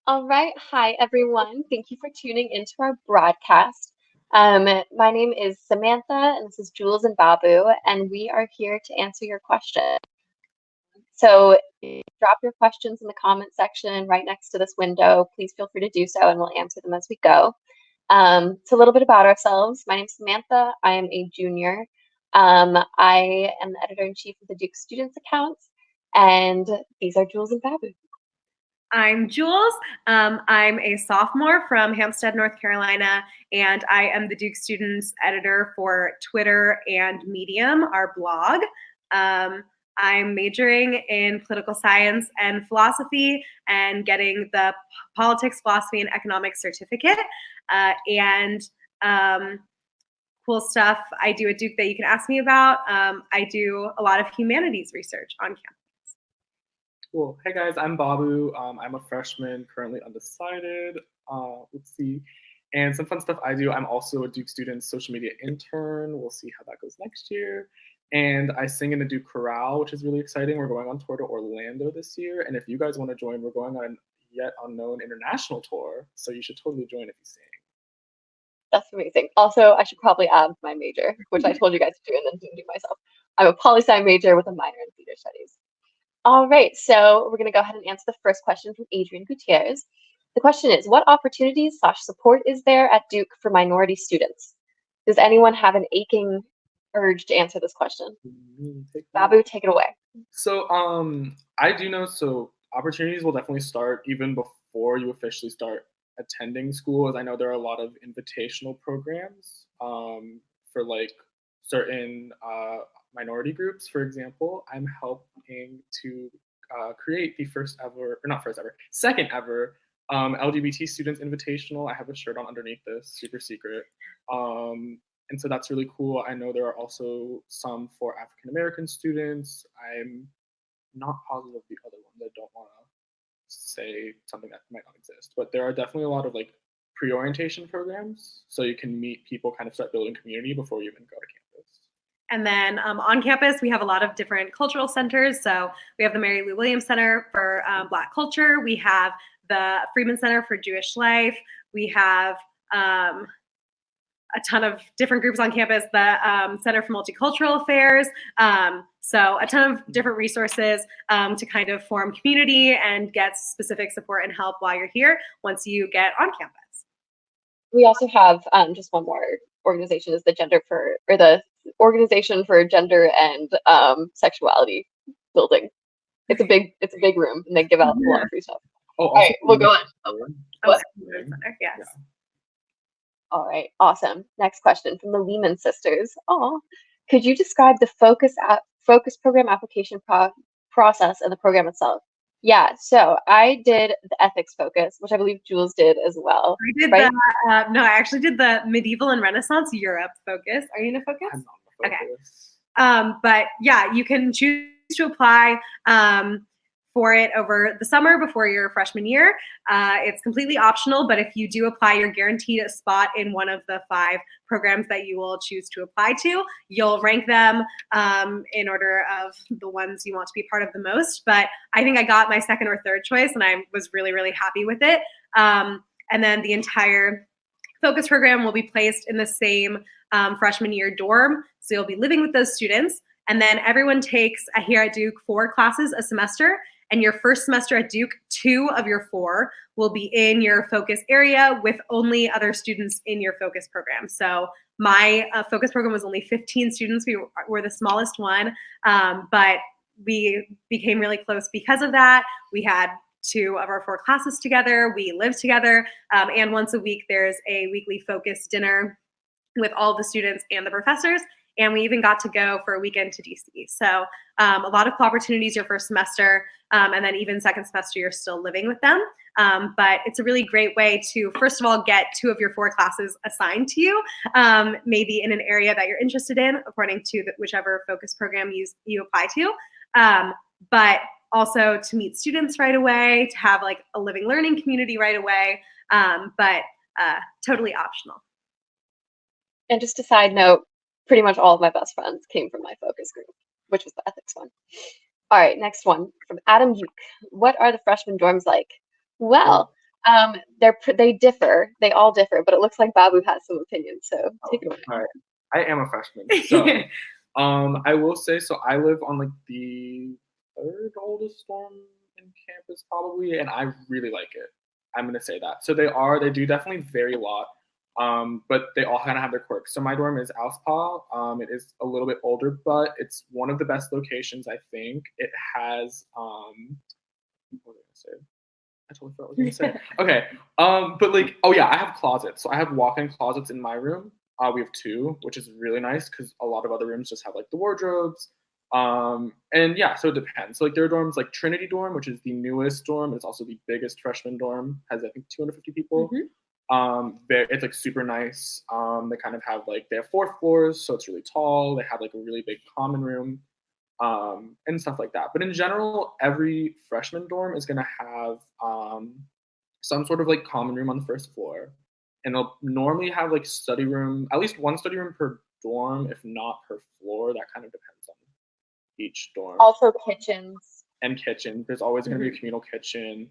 All right. Hi, everyone. Thank you for tuning into our broadcast. My name is Samantha, and this is Jules and Babu, and we are here to answer your questions. So drop your questions in the comment section right next to this window. Please feel free to do so, and we'll answer them as we go. So a little bit about ourselves. My name is Samantha. I am a junior. I am the editor-in-chief of the Duke Students Accounts, and these are Jules and Babu. I'm Jules. I'm a sophomore from Hampstead, North Carolina, and I am the Duke Students editor for Twitter and Medium, our blog. I'm majoring in political science and philosophy and getting the politics, philosophy, and economics certificate. Cool stuff I do at Duke that you can ask me about. I do a lot of humanities research on campus. Cool. Hey guys, I'm Babu. I'm a freshman, currently undecided. Let's see. And some fun stuff I do. I'm also a Duke Students social media intern. We'll see how that goes next year. And I sing in the Duke Chorale, which is really exciting. We're going on tour to Orlando this year. And if you guys want to join, we're going on a yet unknown international tour. So you should totally join if you sing. That's amazing. Also, I should probably add my major, which I told you guys to do and then didn't do myself. I'm a poli-sci major with a minor in theater studies. All right, so we're going to go ahead and answer the first question from Adrian Gutierrez. The question is, what opportunities/support is there at Duke for minority students? Does anyone have an aching urge to answer this question? Babu, take it away. So I do know, so opportunities will definitely start even before you officially start attending school, as I know there are a lot of invitational programs for like certain minority groups. For example, I'm helping to create the second ever LGBT Students Invitational. I have a shirt on underneath this, super secret. And so that's really cool. I know there are also some for African American students. I'm not positive of the other ones. I don't want to say something that might not exist, but there are definitely a lot of like pre-orientation programs, so you can meet people, kind of start building community before you even go to campus. And then on campus, we have a lot of different cultural centers. So we have the Mary Lou Williams Center for Black Culture. We have the Freeman Center for Jewish Life. We have a ton of different groups on campus, the Center for Multicultural Affairs. So a ton of different resources to kind of form community and get specific support and help while you're here once you get on campus. We also have just one more organization, is the Organization for Gender and Sexuality building. It's a big room, and they give out a lot of free stuff. Oh, all right, we'll go on. Yes. Yeah. All right, awesome. Next question from the Leeman Sisters. Could you describe the focus program application process and the program itself? Yeah, so I did the ethics focus, which I believe Jules did as well. I did right? No, I actually did the medieval and Renaissance Europe focus. Are you in a focus? I'm not in a focus. Okay. But yeah, you can choose to apply for it over the summer before your freshman year. It's completely optional, but if you do apply, you're guaranteed a spot in one of the 5 programs that you will choose to apply to. You'll rank them in order of the ones you want to be part of the most. But I think I got my second or third choice, and I was really, really happy with it. And then the entire focus program will be placed in the same freshman year dorm. So you'll be living with those students. And then everyone takes, here at Duke, 4 classes a semester. And your first semester at Duke, 2 of your 4 will be in your focus area with only other students in your focus program. So my focus program was only 15 students. We were the smallest one, but we became really close because of that. We had 2 of our 4 classes together. We lived together. And once a week, there's a weekly focus dinner with all the students and the professors. And we even got to go for a weekend to DC. So a lot of cool opportunities your first semester, and then even second semester, you're still living with them. But it's a really great way to, first of all, get 2 of your 4 classes assigned to you, maybe in an area that you're interested in, according to whichever focus program you apply to. But also to meet students right away, to have like a living learning community right away, but totally optional. And just a side note, pretty much all of my best friends came from my focus group, which was the ethics one. All right, next one from Adam Uke. What are the freshman dorms like? Well, They differ. They all differ, but it looks like Babu has some opinions. So take it away. All right. I am a freshman, so I will say, so I live on like the third oldest dorm in campus probably, and I really like it. I'm gonna say that. So they do definitely vary a lot, but they all kind of have their quirks. So my dorm is Auspa. It is a little bit older, but it's one of the best locations, I think. It has what was I gonna say? I totally forgot what I was gonna say. Okay. But like, oh yeah, I have closets. So I have walk-in closets in my room. We have two, which is really nice because a lot of other rooms just have like the wardrobes. And yeah, so it depends. So like there are dorms like Trinity Dorm, which is the newest dorm. It's also the biggest freshman dorm, has I think 250 people. It's like super nice. They kind of have like they have 4 floors, so it's really tall. They have like a really big common room, and stuff like that. But in general, every freshman dorm is gonna have some sort of like common room on the first floor, and they'll normally have like study room, at least one study room per dorm, if not per floor. That kind of depends on each dorm. Also kitchens. And kitchen. There's always going to be a communal kitchen.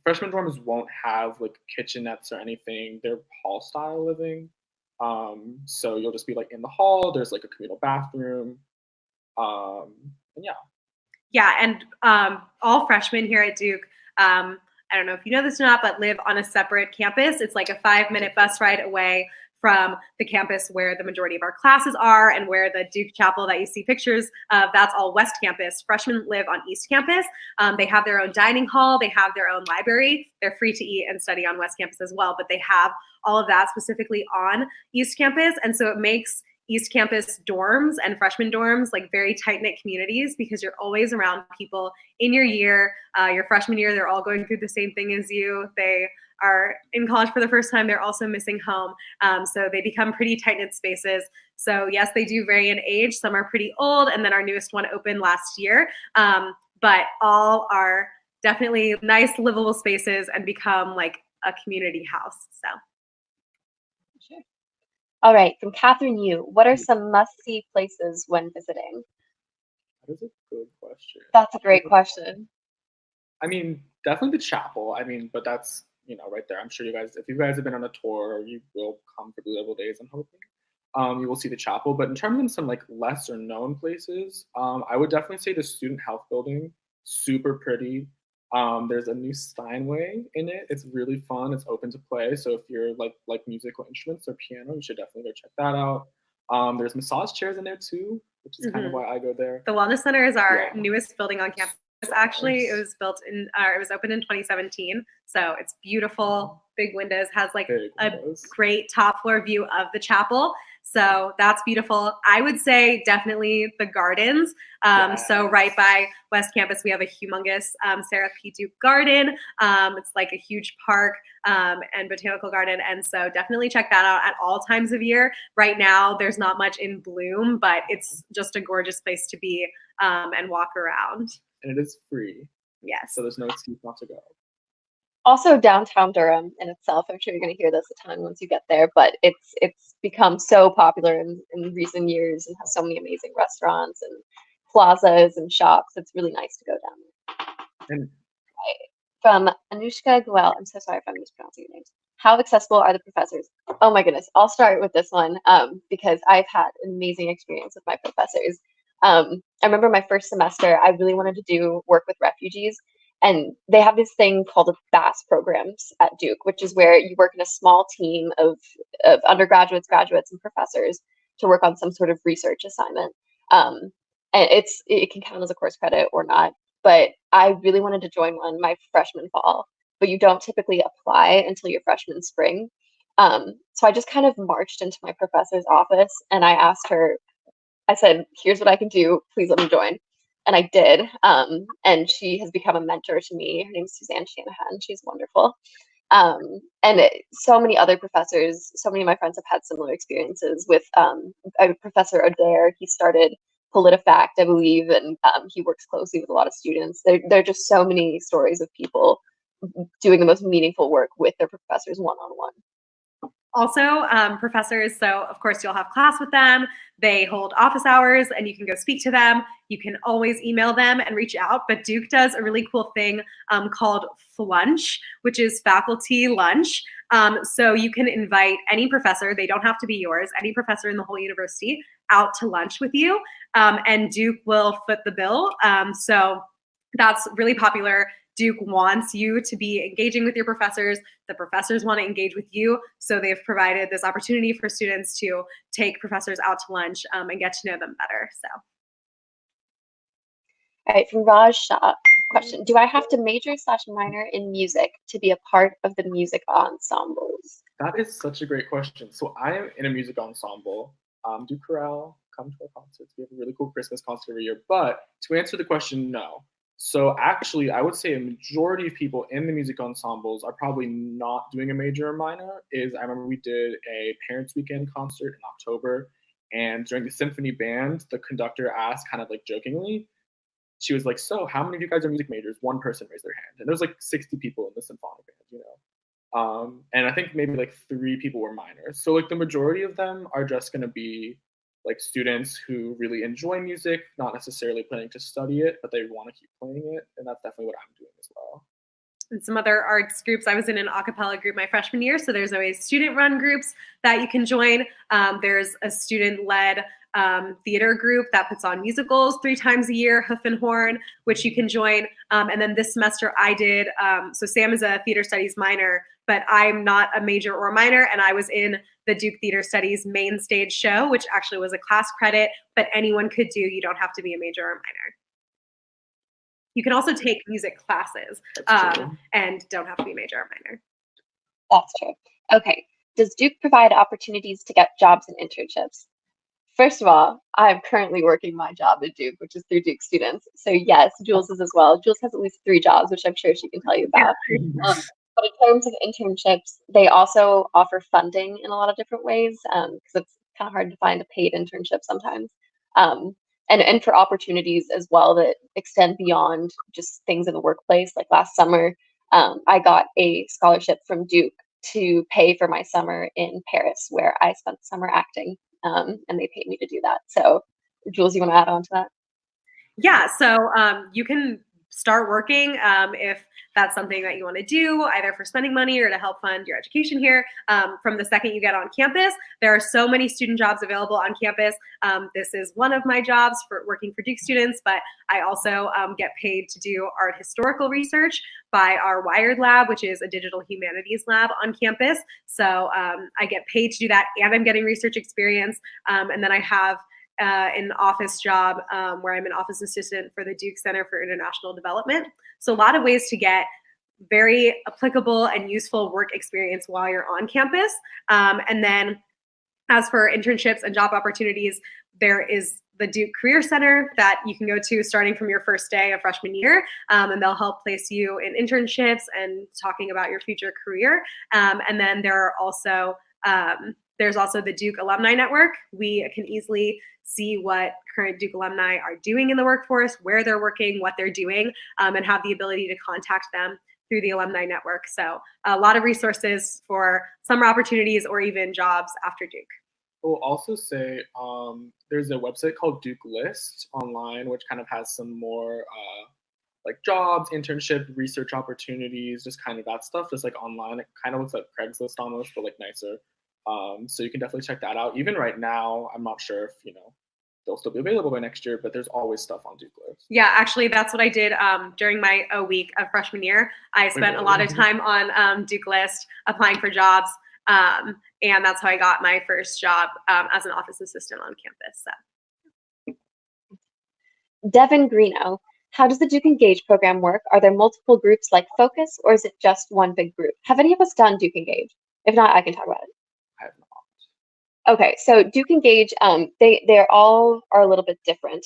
Freshman dorms won't have like kitchenettes or anything. They're hall style living. So you'll just be like in the hall. There's like a communal bathroom. And yeah. Yeah, and all freshmen here at Duke, I don't know if you know this or not, but live on a separate campus. It's like a 5-minute bus ride away from the campus where the majority of our classes are and where the Duke Chapel that you see pictures of, that's all West Campus. Freshmen live on East Campus. They have their own dining hall. They have their own library. They're free to eat and study on West Campus as well, but they have all of that specifically on East Campus. And so it makes East Campus dorms and freshman dorms like very tight-knit communities because you're always around people in your year. Your freshman year, they're all going through the same thing as you. They are in college for the first time. They're also missing home. So they become pretty tight-knit spaces. So yes, they do vary in age. Some are pretty old, and then our newest one opened last year. But all are definitely nice, livable spaces and become like a community house. So. Sure. All right, from Catherine Yu, what are some must-see places when visiting? That is a good question. That's a great question. I mean, definitely the chapel. I mean, but that's, right there. I'm sure you guys, if you guys have been on a tour, you will come for Blue Devil Days, I'm hoping. You will see the chapel. But in terms of some like lesser known places, I would definitely say the Student Health Building, super pretty. There's a new Steinway in it. It's really fun. It's open to play. So if you're like musical instruments or piano, you should definitely go check that out. There's massage chairs in there too, which is kind of why I go there. The Wellness Center is our newest building on campus. Actually, it was it was opened in 2017. So it's beautiful, big windows, has like a great top floor view of the chapel. So that's beautiful. I would say definitely the gardens. So right by West Campus, we have a humongous Sarah P. Duke garden. It's like a huge park and botanical garden. And so definitely check that out at all times of year. Right now, there's not much in bloom, but it's just a gorgeous place to be and walk around. And it is free. Yes. So there's no excuse not to go. Also, downtown Durham in itself, I'm sure you're going to hear this a ton once you get there, but it's become so popular in recent years and has so many amazing restaurants and plazas and shops. It's really nice to go down there. And from Anushka Guel, I'm so sorry if I'm mispronouncing your names. How accessible are the professors? Oh my goodness, I'll start with this one because I've had an amazing experience with my professors. I remember my first semester, I really wanted to do work with refugees. And they have this thing called BAS programs at Duke, which is where you work in a small team of undergraduates, graduates, and professors to work on some sort of research assignment. And it can count as a course credit or not. But I really wanted to join one my freshman fall, but you don't typically apply until your freshman spring. So I just kind of marched into my professor's office and I asked her, I said, here's what I can do. Please let me join. And I did. And she has become a mentor to me. Her name's Suzanne Shanahan. She's wonderful. So many other professors, so many of my friends have had similar experiences with Professor Adair. He started PolitiFact, I believe, and he works closely with a lot of students. There are just so many stories of people doing the most meaningful work with their professors one-on-one. Also, professors, so of course you'll have class with them. They hold office hours and you can go speak to them. You can always email them and reach out, but Duke does a really cool thing called Flunch, which is faculty lunch. So you can invite any professor, they don't have to be yours, any professor in the whole university out to lunch with you, and Duke will foot the bill. So that's really popular. Duke wants you to be engaging with your professors. The professors want to engage with you. So they've provided this opportunity for students to take professors out to lunch and get to know them better. So. All right, from Raj Shah, question. Do I have to major/minor in music to be a part of the music ensembles? That is such a great question. So I am in a music ensemble. Do chorale, come to our concerts. We have a really cool Christmas concert every year. But to answer the question, no. So actually, I would say a majority of people in the music ensembles are probably not doing a major or minor. I remember we did a Parents Weekend concert in October, and during the symphony band, the conductor asked kind of like jokingly, she was like, so how many of you guys are music majors? One person raised their hand. And there was like 60 people in the symphonic band, and I think maybe like 3 people were minors. So like the majority of them are just going to be like students who really enjoy music, not necessarily planning to study it, but they want to keep playing it. And that's definitely what I'm doing as well. And some other arts groups. I was in an a cappella group my freshman year, so there's always student-run groups that you can join. There's a student-led theater group that puts on musicals 3 times a year, Hoof and Horn, which you can join. And then this semester I did, so Sam is a theater studies minor, but I'm not a major or minor, and I was in the Duke Theater Studies main stage show, which actually was a class credit, but anyone could do. You don't have to be a major or minor. You can also take music classes and don't have to be major or minor. That's true. Okay. Does Duke provide opportunities to get jobs and internships? First of all, I'm currently working my job at Duke, which is through Duke students. So yes, Jules is as well. Jules has at least 3 jobs, which I'm sure she can tell you about. But in terms of internships, they also offer funding in a lot of different ways because it's kind of hard to find a paid internship sometimes. And for opportunities as well that extend beyond just things in the workplace. Like last summer, I got a scholarship from Duke to pay for my summer in Paris, where I spent the summer acting, and they paid me to do that. So, Jules, you want to add on to that? Yeah, so you can start working if that's something that you want to do, either for spending money or to help fund your education here. From the second you get on campus, there are so many student jobs available on campus. This is one of my jobs for working for Duke students, but I also get paid to do art historical research by our Wired lab, which is a digital humanities lab on campus. So I get paid to do that, and I'm getting research experience. And then I have an office job where I'm an office assistant for the Duke Center for International Development. So a lot of ways to get very applicable and useful work experience while you're on campus. And then as for internships and job opportunities, there is the Duke Career Center that you can go to starting from your first day of freshman year, and they'll help place you in internships and talking about your future career. And then there are also there's also the Duke Alumni Network. We can easily see what current Duke alumni are doing in the workforce, where they're working, what they're doing, and have the ability to contact them through the Alumni Network. So a lot of resources for summer opportunities or even jobs after Duke. We'll also say there's a website called Duke List online, which kind of has some more like jobs, internship, research opportunities, just kind of that stuff, just like online. It kind of looks like Craigslist almost, but like nicer. So you can definitely check that out. Even right now, I'm not sure if, they'll still be available by next year, but there's always stuff on Duke List. Yeah, actually, that's what I did during my week of freshman year. I spent a lot of time on Duke List applying for jobs, and that's how I got my first job as an office assistant on campus. So. Devin Greeno, how does the Duke Engage program work? Are there multiple groups like Focus, or is it just one big group? Have any of us done Duke Engage? If not, I can talk about it. I have not. Okay, so Duke Engage, they're all are a little bit different.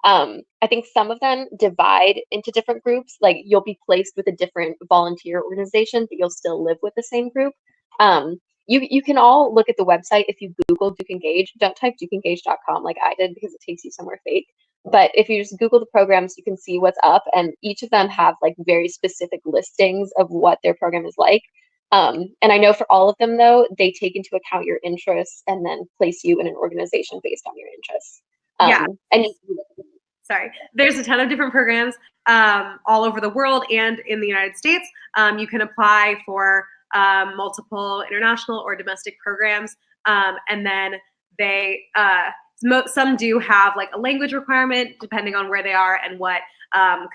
I think some of them divide into different groups. Like you'll be placed with a different volunteer organization, but you'll still live with the same group. You can all look at the website if you Google Duke Engage. Don't type dukeengage.com like I did because it takes you somewhere fake. But if you just Google the programs, you can see what's up, and each of them have like very specific listings of what their program is like. And I know for all of them, though, they take into account your interests and then place you in an organization based on your interests. Yeah. And Sorry. There's a ton of different programs all over the world and in the United States. You can apply for multiple international or domestic programs. And then they, some do have like a language requirement depending on where they are and what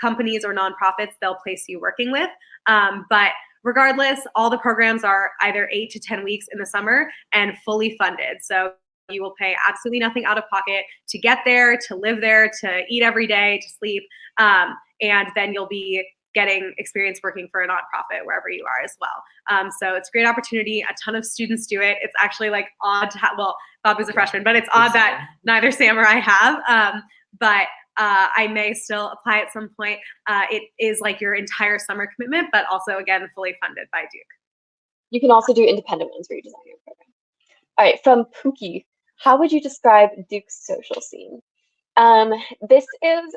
companies or nonprofits they'll place you working with. But regardless, all the programs are either 8 to 10 weeks in the summer and fully funded. So you will pay absolutely nothing out of pocket to get there, to live there, to eat every day, to sleep. And then you'll be getting experience working for a nonprofit wherever you are as well. So it's a great opportunity. A ton of students do it. It's actually like odd to have, well, Babu's a freshman, but it's odd that neither Sam or I have. But I may still apply at some point. It is like your entire summer commitment, but also, again, fully funded by Duke. You can also do independent ones where you design your program. All right, from Pookie, how would you describe Duke's social scene? This is,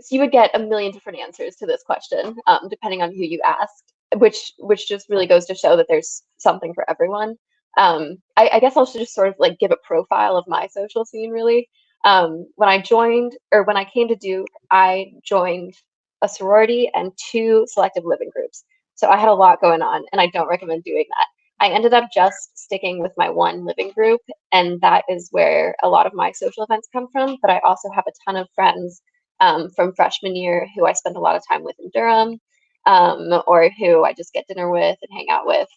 so you would get a million different answers to this question, depending on who you asked, which just really goes to show that there's something for everyone. I guess I'll just sort of like give a profile of my social scene, really. When I came to Duke, I joined a sorority and 2 selective living groups. So I had a lot going on, and I don't recommend doing that. I ended up just sticking with my 1 living group, and that is where a lot of my social events come from. But I also have a ton of friends from freshman year who I spend a lot of time with in Durham, or who I just get dinner with and hang out with.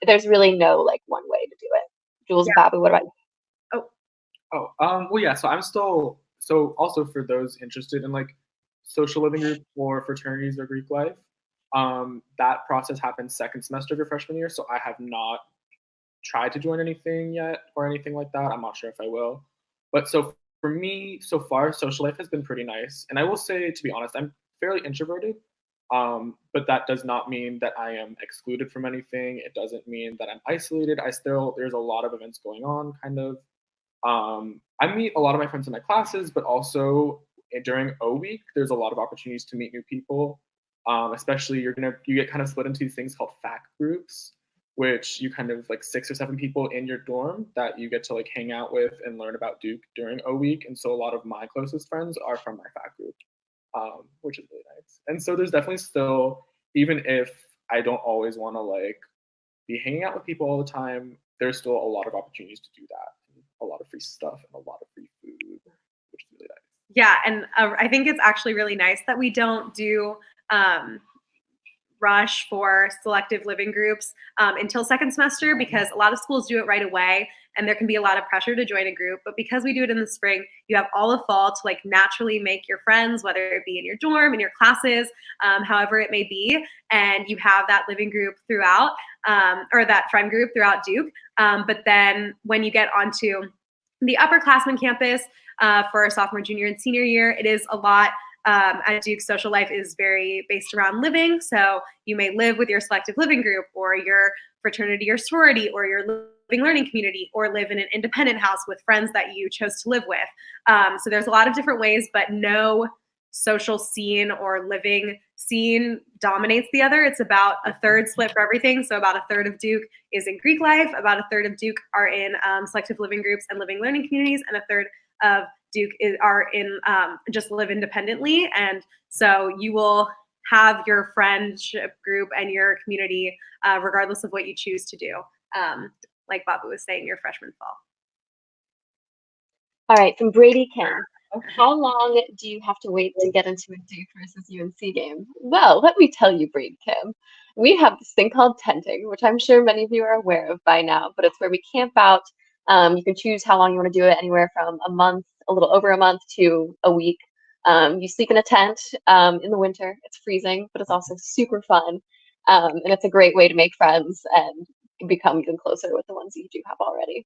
There's really no like one way to do it. Jules and Babu, what about you? Well, yeah. So I'm still also for those interested in like social living group or fraternities or Greek life. That process happens second semester of your freshman year, so I have not tried to join anything yet or anything like that. I'm not sure if I will. But so for me, so far, social life has been pretty nice. And I will say, to be honest, I'm fairly introverted. But that does not mean that I am excluded from anything. It doesn't mean that I'm isolated. There's a lot of events going on, kind of. I meet a lot of my friends in my classes, but also during O week, there's a lot of opportunities to meet new people. Especially you get kind of split into these things called fac groups, which you kind of like 6 or 7 people in your dorm that you get to like hang out with and learn about Duke during O week. And so a lot of my closest friends are from my fac group, which is really nice. And so there's definitely still, even if I don't always want to like be hanging out with people all the time, there's still a lot of opportunities to do that. A lot of free stuff and a lot of free food, which is really nice. Yeah, and I think it's actually really nice that we don't do rush for selective living groups until second semester, because a lot of schools do it right away and there can be a lot of pressure to join a group. But because we do it in the spring, you have all of fall to like naturally make your friends, whether it be in your dorm, in your classes, however it may be. And you have that living group throughout, or that friend group throughout Duke. But then when you get onto the upperclassmen campus for sophomore, junior, and senior year, it is a lot. At Duke, social life is very based around living. So you may live with your selective living group or your fraternity or sorority or your living learning community, or live in an independent house with friends that you chose to live with. So there's a lot of different ways, but no social scene or living scene dominates the other. It's about a third split for everything. So about a third of Duke is in Greek life, about a third of Duke are in selective living groups and living learning communities, and a third of Duke are in just live independently. And so you will have your friendship group and your community regardless of what you choose to do. Like Babu was saying, your freshman fall. All right, from Brady Kim. How long do you have to wait to get into a Duke versus UNC game? Well, let me tell you, Brady Kim, we have this thing called tenting, which I'm sure many of you are aware of by now, but it's where we camp out. You can choose how long you want to do it, anywhere from a month, a little over a month, to a week. You sleep in a tent in the winter. It's freezing, but it's also super fun. And it's a great way to make friends and become even closer with the ones you do have already.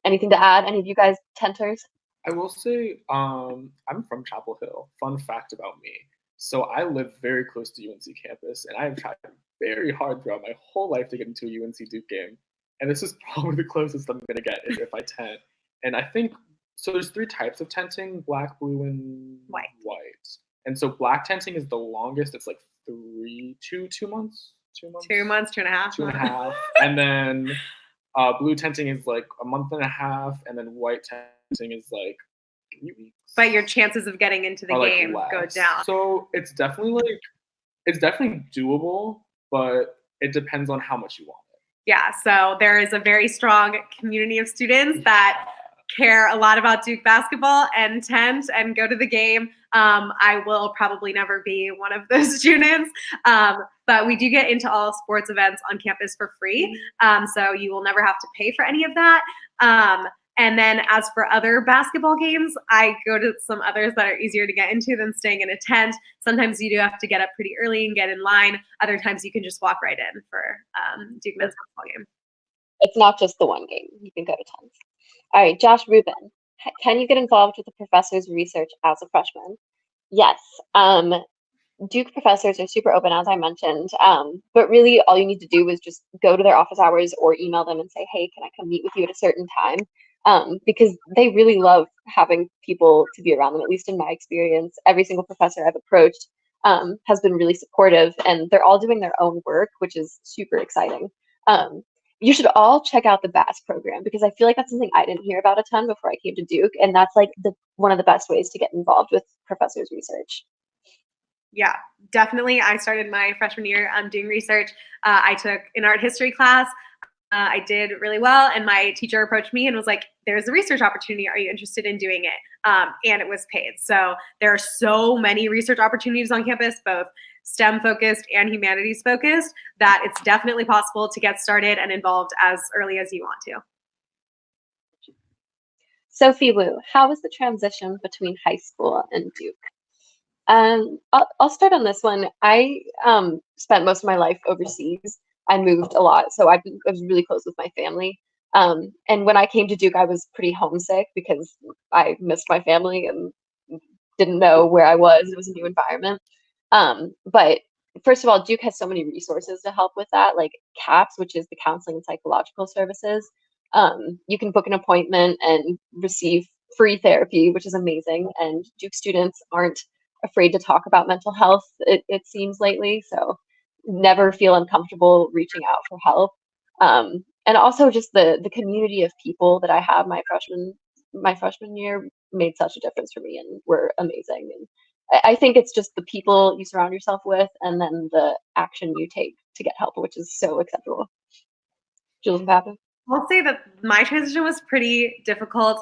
Anything to add? Any of you guys tenters? I will say I'm from Chapel Hill. Fun fact about me. So I live very close to UNC campus, and I have tried very hard throughout my whole life to get into a UNC Duke game. And this is probably the closest I'm going to get if I tent. And I think, so there's 3 types of tenting: black, blue, and white. And so black tenting is the longest. It's like 2 months, 2 months. 2 months, 2.5 2.5 months. And then blue tenting is like a month and a half, and then white tenting is like 3 weeks. But your chances of getting into the game go down. So it's definitely doable, but it depends on how much you want it. Yeah, so there is a very strong community of students that care a lot about Duke basketball and tend and go to the game. I will probably never be one of those students, but we do get into all sports events on campus for free, so you will never have to pay for any of that. And then as for other basketball games, I go to some others that are easier to get into than staying in a tent. Sometimes you do have to get up pretty early and get in line. Other times you can just walk right in for Duke men's basketball game. It's not just the one game. You can go to tons. All right, Josh Rubin, can you get involved with the professor's research as a freshman? Yes. Duke professors are super open, as I mentioned, but really all you need to do is just go to their office hours or email them and say, hey, can I come meet with you at a certain time? Because they really love having people to be around them, at least in my experience. Every single professor I've approached has been really supportive, and they're all doing their own work, which is super exciting. You should all check out the BAS program, because I feel like that's something I didn't hear about a ton before I came to Duke, and that's like one of the best ways to get involved with professors' research. Yeah, definitely. I started my freshman year doing research. I took an art history class. I did really well, and my teacher approached me and was like, there's a research opportunity. Are you interested in doing it? And it was paid. So there are so many research opportunities on campus, both STEM focused and humanities focused, that it's definitely possible to get started and involved as early as you want to. Sophie Wu, how was the transition between high school and Duke? I'll start on this one. I spent most of my life overseas. I moved a lot, so I was really close with my family. And when I came to Duke, I was pretty homesick because I missed my family and didn't know where I was. It was a new environment. But first of all, Duke has so many resources to help with that, like CAPS, which is the Counseling and Psychological Services. You can book an appointment and receive free therapy, which is amazing. And Duke students aren't afraid to talk about mental health, it seems lately. So never feel uncomfortable reaching out for help. And also just the community of people that I have my freshman year made such a difference for me, and were amazing. And I think it's just the people you surround yourself with, and then the action you take to get help, which is so acceptable. Jules and Papa? I'll say that my transition was pretty difficult.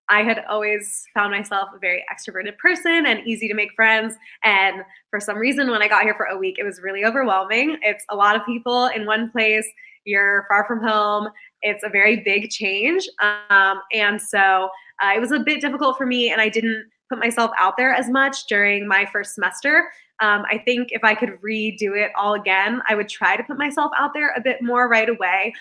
I had always found myself a very extroverted person and easy to make friends. And for some reason, when I got here for a week, it was really overwhelming. It's a lot of people in one place. You're far from home. It's a very big change. And so it was a bit difficult for me, and I didn't put myself out there as much during my first semester. I think if I could redo it all again, I would try to put myself out there a bit more right away.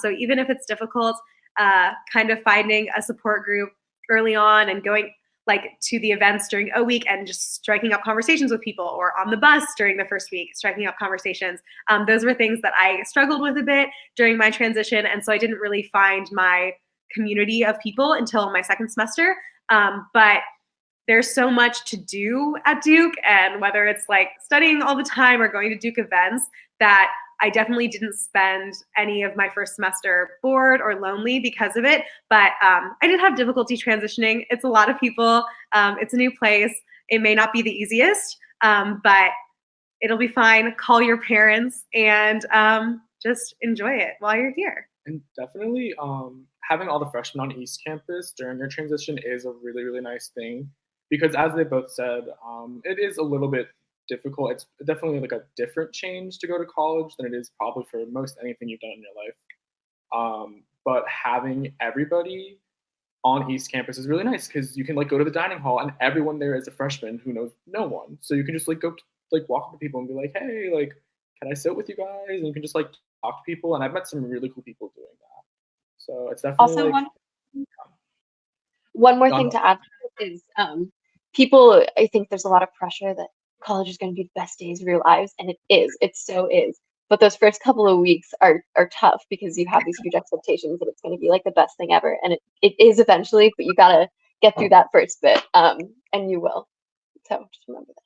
So even if it's difficult, kind of finding a support group early on and going like to the events during O week and just striking up conversations with people, or on the bus during the first week, striking up conversations. Those were things that I struggled with a bit during my transition. And so I didn't really find my community of people until my second semester. But there's so much to do at Duke, and whether it's like studying all the time or going to Duke events, that I definitely didn't spend any of my first semester bored or lonely because of it. But I did have difficulty transitioning. It's a lot of people. It's a new place. It may not be the easiest, but it'll be fine. Call your parents and just enjoy it while you're here. And definitely having all the freshmen on East Campus during your transition is a really, really nice thing. Because as they both said, it is a little bit difficult. It's definitely like a different change to go to college than it is probably for most anything you've done in your life. But having everybody on East Campus is really nice, because you can like go to the dining hall and everyone there is a freshman who knows no one. So you can just like go like walk up to people and be like, hey, like, can I sit with you guys? And you can just like talk to people. And I've met some really cool people doing that. So it's definitely Also, like, one more thing to add is people, I think there's a lot of pressure that college is going to be the best days of your lives, and it so is. But those first couple of weeks are tough, because you have these huge expectations that it's going to be like the best thing ever, and it is eventually, but you got to get through that first bit, and you will. So just remember that.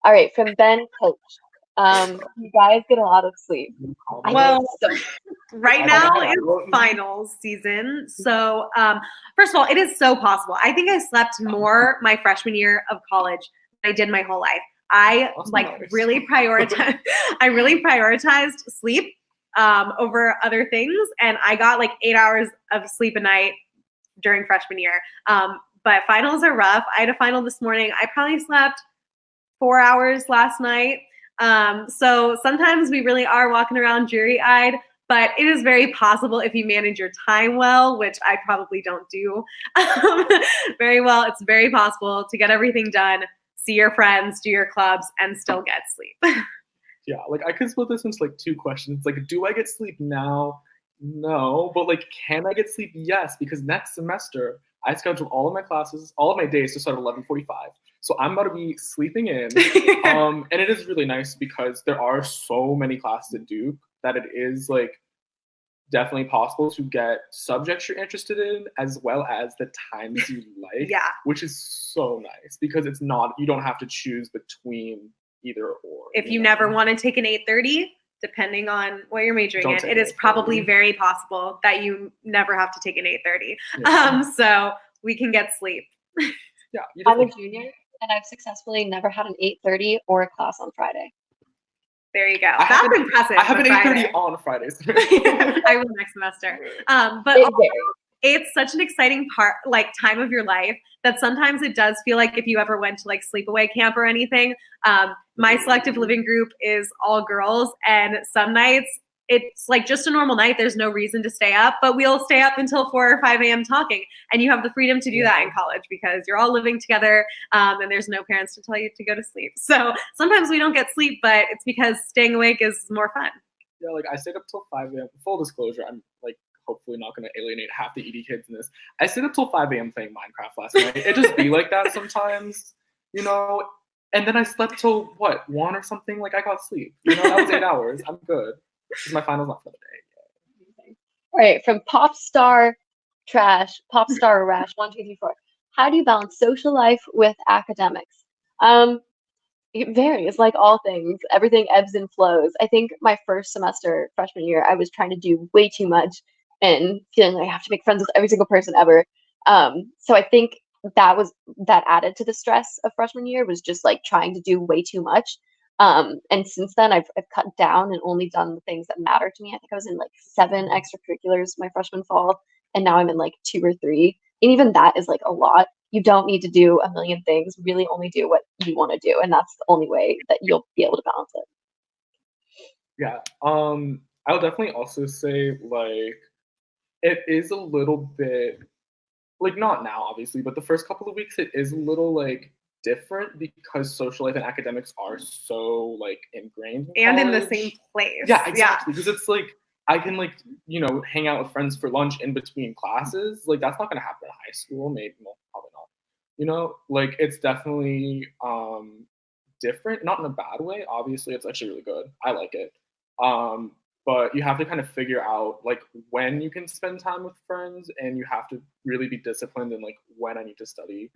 All right, from Ben Coach. You guys get a lot of sleep. I Well, think so. right now it's finals season. So, first of all, it is so possible. I think I slept more my freshman year of college than I did my whole life. I really prioritized. I really prioritized sleep over other things, and I got like 8 hours of sleep a night during freshman year. But finals are rough. I had a final this morning. I probably slept 4 hours last night. So sometimes we really are walking around dreary-eyed, but it is very possible if you manage your time well, which I probably don't do very well. It's very possible to get everything done, see your friends, do your clubs, and still get sleep. Yeah, like I could split this into like two questions. Like, do I get sleep now? No, but like, can I get sleep? Yes, because next semester I scheduled all of my classes, all of my days to start at 11:45. So I'm about to be sleeping in, and it is really nice because there are so many classes at Duke that it is like definitely possible to get subjects you're interested in as well as the times you like. Yeah, which is so nice because it's not, you don't have to choose between either or. If you never want to take an 8:30, depending on what you're majoring in, it is probably very possible that you never have to take an 8:30. Yeah. So we can get sleep. Yeah, I'm a junior, and I've successfully never had an 8:30 or a class on Friday. There you go. That's impressive. I have an 8:30 on Fridays. I will next semester. But it's such an exciting part, like time of your life, that sometimes it does feel like if you ever went to like sleepaway camp or anything. My selective living group is all girls, and some nights it's like just a normal night. There's no reason to stay up, but we'll stay up until 4 or 5 a.m. talking. And you have the freedom to do that in college because you're all living together, and there's no parents to tell you to go to sleep. So sometimes we don't get sleep, but it's because staying awake is more fun. Yeah, like I stayed up till 5 a.m. Full disclosure, I'm like hopefully not going to alienate half the ED kids in this. I stayed up till 5 a.m. playing Minecraft last night. It just be like that sometimes, you know. And then I slept till 1 or something. Like I got sleep. You know, that was 8 hours. I'm good. This is my finals not for the day. All right, from pop star rash 1, 2, 3, 4. How do you balance social life with academics? It varies, like all things. Everything ebbs and flows. I think my first semester, freshman year, I was trying to do way too much and feeling like I have to make friends with every single person ever. So I think that added to the stress of freshman year, was just like trying to do way too much. And since then I've cut down and only done the things that matter to me. I think I was in like 7 extracurriculars my freshman fall, and now I'm in like 2 or 3. And even that is like a lot. You don't need to do a million things. Really only do what you want to do, and that's the only way that you'll be able to balance it. Yeah. I would definitely also say like it is a little bit like, not now obviously, but the first couple of weeks it is a little like different because social life and academics are so like ingrained and in the same place. Yeah, exactly. Because it's like I can like, you know, hang out with friends for lunch in between classes. Like that's not gonna happen in high school, maybe, well, probably not. You know, like it's definitely different, not in a bad way. Obviously it's actually really good. I like it. But you have to kind of figure out like when you can spend time with friends, and you have to really be disciplined in like when I need to study.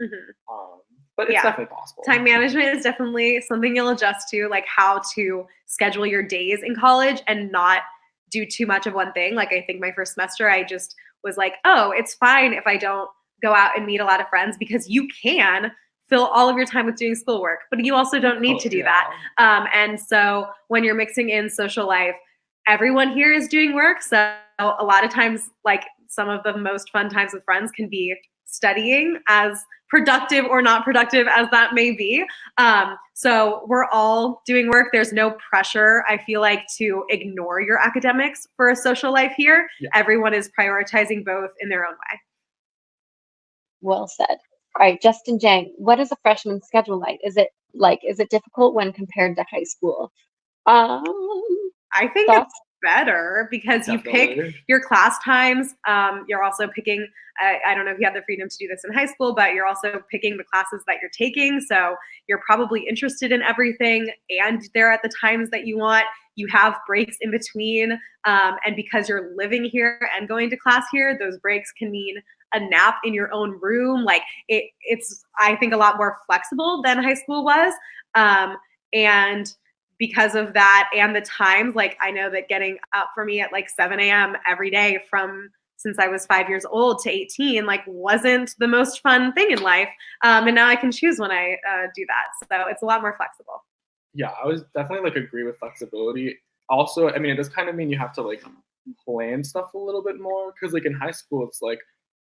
But it's definitely possible. Time management is definitely something you'll adjust to, like how to schedule your days in college and not do too much of one thing. Like I think my first semester, I just was like, oh, it's fine if I don't go out and meet a lot of friends, because you can fill all of your time with doing schoolwork, but you also don't need to do that. And so when you're mixing in social life, everyone here is doing work. So a lot of times, like some of the most fun times with friends can be studying, as productive or not productive as that may be. So we're all doing work. There's no pressure, I feel like, to ignore your academics for a social life here. Yeah. Everyone is prioritizing both in their own way. Well said. All right, Justin Jang, what is a freshman schedule like? Is it difficult when compared to high school? I think it's better because you pick your class times. You're also picking, I don't know if you have the freedom to do this in high school, but you're also picking the classes that you're taking. So you're probably interested in everything, and they're at the times that you want. You have breaks in between. And because you're living here and going to class here, those breaks can mean a nap in your own room. Like it's, I think, a lot more flexible than high school was. And because of that and the times, like I know that getting up for me at like 7 a.m. every day since I was 5 years old to 18, like wasn't the most fun thing in life. And now I can choose when I do that. So it's a lot more flexible. Yeah, I was definitely like agree with flexibility. Also, I mean, it does kind of mean you have to like plan stuff a little bit more because like in high school, it's like,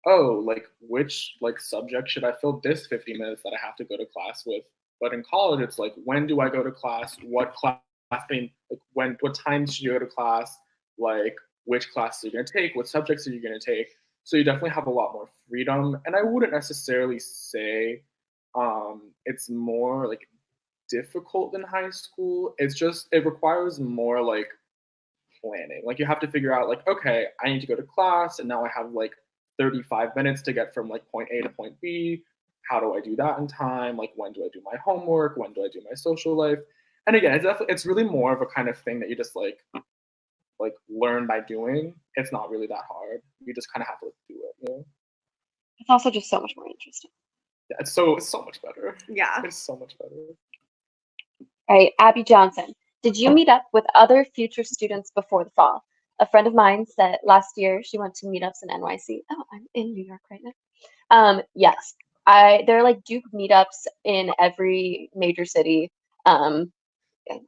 oh, like which like subject should I fill this 50 minutes that I have to go to class with? But in college, it's like, when do I go to class? What class? I mean, like what times should you go to class? Like which classes are you going to take? What subjects are you going to take? So you definitely have a lot more freedom. And I wouldn't necessarily say it's more like difficult than high school. It's just it requires more like planning. Like you have to figure out like, okay, I need to go to class and now I have like 35 minutes to get from like point A to point B. How do I do that in time? Like when do I do my homework? When do I do my social life? And again, it's really more of a kind of thing that you just like learn by doing. It's not really that hard. You just kind of have to do it. You know? It's also just so much more interesting. Yeah, it's so much better. Yeah. It's so much better. All right, Abby Johnson, did you meet up with other future students before the fall? A friend of mine said last year she went to meetups in NYC. Oh, I'm in New York right now. Yes, there are like Duke meetups in every major city.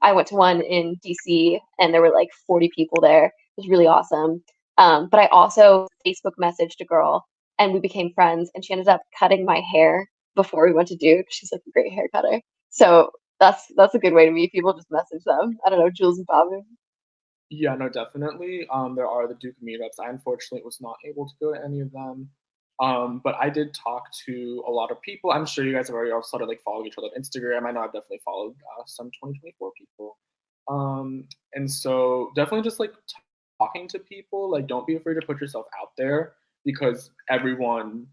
I went to one in DC and there were like 40 people there. It was really awesome. But I also Facebook messaged a girl and we became friends and she ended up cutting my hair before we went to Duke. She's like a great hair cutter. So that's a good way to meet people, just message them. I don't know, Jules and Babu. Yeah, no, definitely. There are the Duke meetups. I unfortunately was not able to go to any of them. But I did talk to a lot of people. I'm sure you guys have already all started like following each other on Instagram. I know I've definitely followed some 2024 people. And so definitely just like talking to people. Like, don't be afraid to put yourself out there because everyone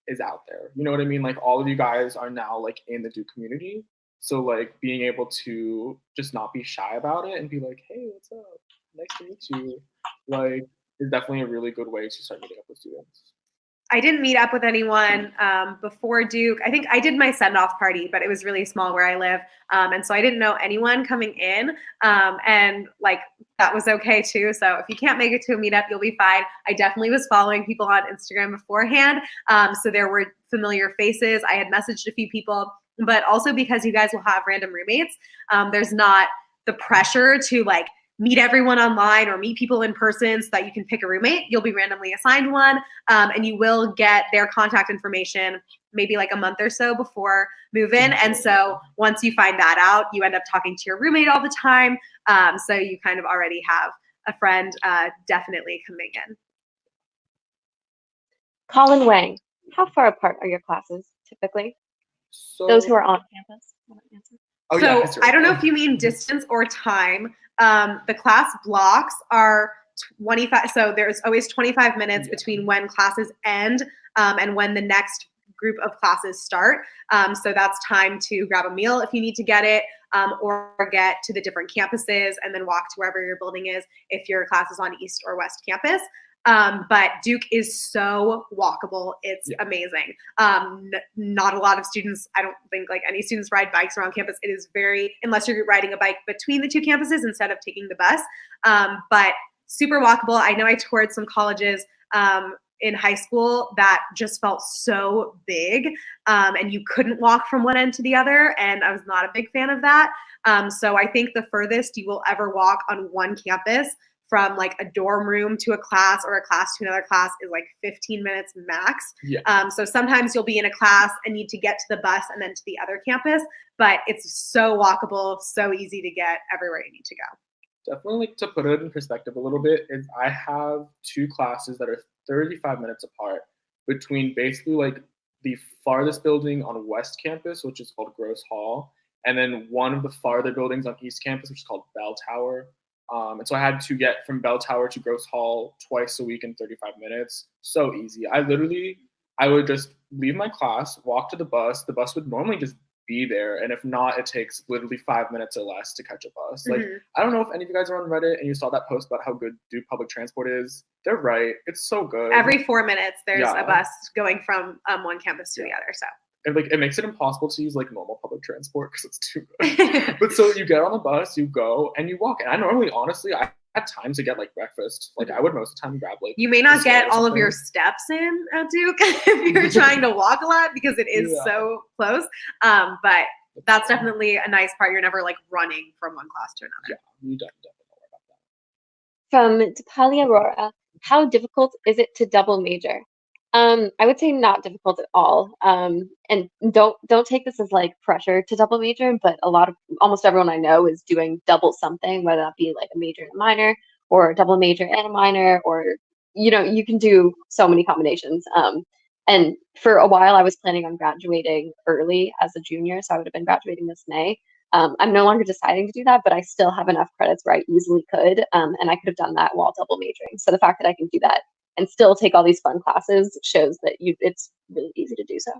is out there. You know what I mean? Like, all of you guys are now like in the Duke community. So like being able to just not be shy about it and be like, hey, what's up? Nice to meet you. Like, is definitely a really good way to start meeting up with students. I didn't meet up with anyone before Duke. I think I did my send-off party, but it was really small where I live. And so I didn't know anyone coming in. And like that was okay too. So if you can't make it to a meetup, you'll be fine. I definitely was following people on Instagram beforehand. So there were familiar faces. I had messaged a few people, but also because you guys will have random roommates, there's not the pressure to like meet everyone online or meet people in person so that you can pick a roommate. You'll be randomly assigned one, and you will get their contact information maybe like a month or so before move-in. And so once you find that out, you end up talking to your roommate all the time. So you kind of already have a friend definitely coming in. Colin Wang, how far apart are your classes typically? So, Those who are on campus. oh, So yeah, I don't know if you mean distance or time. The class blocks are 25. So there's always 25 minutes between when classes end and when the next group of classes start. So that's time to grab a meal if you need to get it, or get to the different campuses and then walk to wherever your building is if your class is on East or West Campus. But Duke is so walkable. It's amazing. Not a lot of students, I don't think like any students ride bikes around campus. It is very, unless you're riding a bike between the two campuses instead of taking the bus, but super walkable. I know I toured some colleges in high school that just felt so big, and you couldn't walk from one end to the other, and I was not a big fan of that. So I think the furthest you will ever walk on one campus from like a dorm room to a class or a class to another class is like 15 minutes max. So sometimes you'll be in a class and need to get to the bus and then to the other campus, but it's so walkable, so easy to get everywhere you need to go. Definitely, like, to put it in perspective a little bit, is I have two classes that are 35 minutes apart between basically like the farthest building on West Campus, which is called Gross Hall, and then one of the farther buildings on East Campus, which is called Bell Tower. And so I had to get from Bell Tower to Gross Hall twice a week in 35 minutes. So easy. I would just leave my class, walk to the bus. The bus would normally just be there. And if not, it takes literally 5 minutes or less to catch a bus. Like, I don't know if any of you guys are on Reddit and you saw that post about how good Duke public transport is. They're right. It's so good. Every 4 minutes, there's a bus going from one campus to the other. So it makes it impossible to use like normal public transport because it's too good. But so you get on the bus, you go, and you walk. And I normally, honestly, I had time to get like breakfast. Like I would most of the time grab like. You may not get all of your steps in at Duke if you're trying to walk a lot because it is so close. But that's definitely a nice part. You're never like running from one class to another. Yeah, you definitely don't worry about that. From Tapalia Aurora, how difficult is it to double major? I would say not difficult at all. And don't take this as like pressure to double major, but almost everyone I know is doing double something, whether that be like a major and a minor, or a double major and a minor, or you can do so many combinations. And for a while, I was planning on graduating early as a junior, so I would have been graduating this May. I'm no longer deciding to do that, but I still have enough credits where I easily could, and I could have done that while double majoring. So the fact that I can do that and still take all these fun classes shows that it's really easy to do so.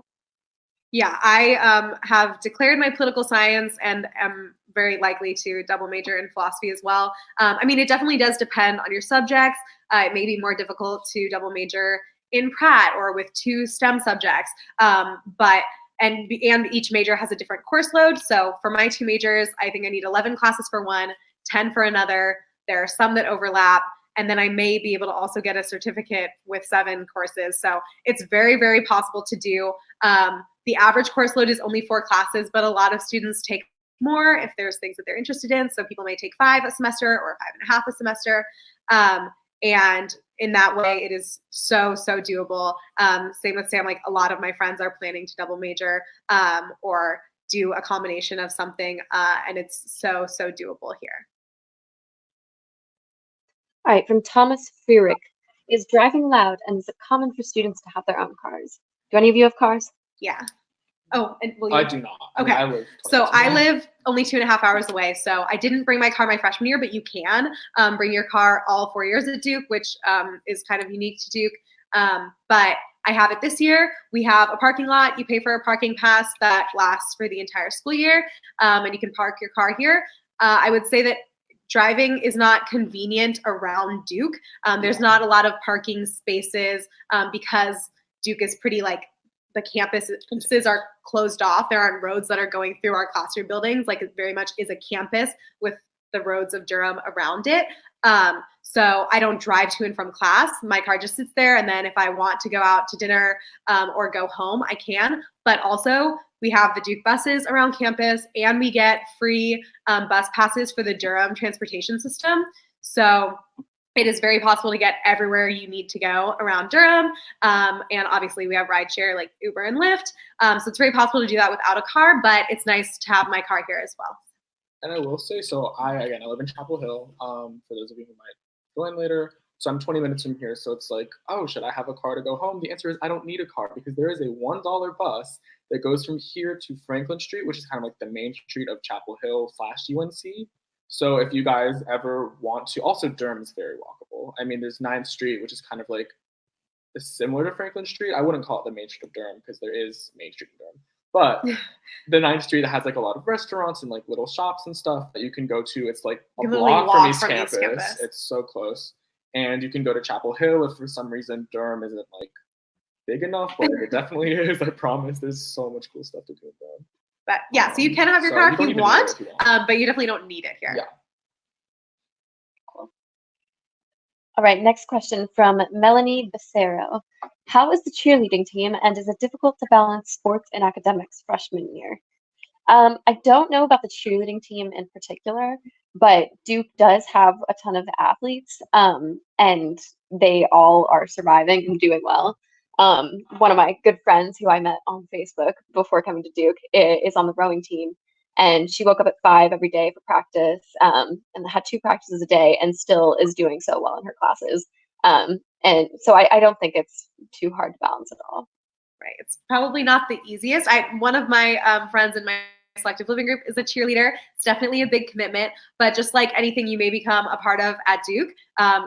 Yeah, I have declared my political science and am very likely to double major in philosophy as well. I mean, it definitely does depend on your subjects. It may be more difficult to double major in Pratt or with 2 STEM subjects, and each major has a different course load. So for my 2 majors, I think I need 11 classes for one, 10 for another. There are some that overlap. And then I may be able to also get a certificate with 7 courses. So it's very, very possible to do. The average course load is only 4 classes, but a lot of students take more if there's things that they're interested in. So people may take 5 a semester or 5.5 a semester. And in that way, it is so, so doable. Same with Sam, like a lot of my friends are planning to double major or do a combination of something. And it's so, so doable here. All right, from Thomas Freireich, is driving loud and is it common for students to have their own cars? Do any of you have cars? Yeah. Oh, and I do not. Okay. I live I live only 2.5 hours away. So I didn't bring my car my freshman year, but you can bring your car all 4 years at Duke, which is kind of unique to Duke. But I have it this year. We have a parking lot. You pay for a parking pass that lasts for the entire school year, and you can park your car here. I would say that driving is not convenient around Duke. There's not a lot of parking spaces because Duke is pretty like the campuses are closed off. There aren't roads that are going through our classroom buildings. Like it very much is a campus with the roads of Durham around it. So I don't drive to and from class. My car just sits there. And then if I want to go out to dinner or go home, I can. But also we have the Duke buses around campus and we get free bus passes for the Durham transportation system. So it is very possible to get everywhere you need to go around Durham. And obviously we have rideshare like Uber and Lyft. So it's very possible to do that without a car, but it's nice to have my car here as well. And I will say, so I live in Chapel Hill, for those of you who might join later. So I'm 20 minutes from here. So it's like, oh, should I have a car to go home? The answer is I don't need a car because there is a $1 bus that goes from here to Franklin Street, which is kind of like the main street of Chapel Hill / UNC. So if you guys ever want to, also Durham is very walkable. I mean, there's 9th Street, which is kind of like similar to Franklin Street. I wouldn't call it the main street of Durham because there is Main Street in Durham. But the 9th Street has like a lot of restaurants and like little shops and stuff that you can go to. It's like a block from East Campus. It's so close. And you can go to Chapel Hill if for some reason Durham isn't like big enough, but it definitely is. I promise. There's so much cool stuff to do in Durham. But yeah, so you can have your car if you want, but you definitely don't need it here. Yeah. Cool. All right, next question from Melanie Beceiro. How is the cheerleading team and is it difficult to balance sports and academics freshman year? I don't know about the cheerleading team in particular, but Duke does have a ton of athletes, and they all are surviving and doing well. One of my good friends who I met on Facebook before coming to Duke is on the rowing team, and she woke up at 5 every day for practice, and had 2 practices a day and still is doing so well in her classes. And so I don't think it's too hard to balance at all. Right. It's probably not the easiest. One of my friends in my selective living group is a cheerleader. It's definitely a big commitment, but just like anything you may become a part of at Duke,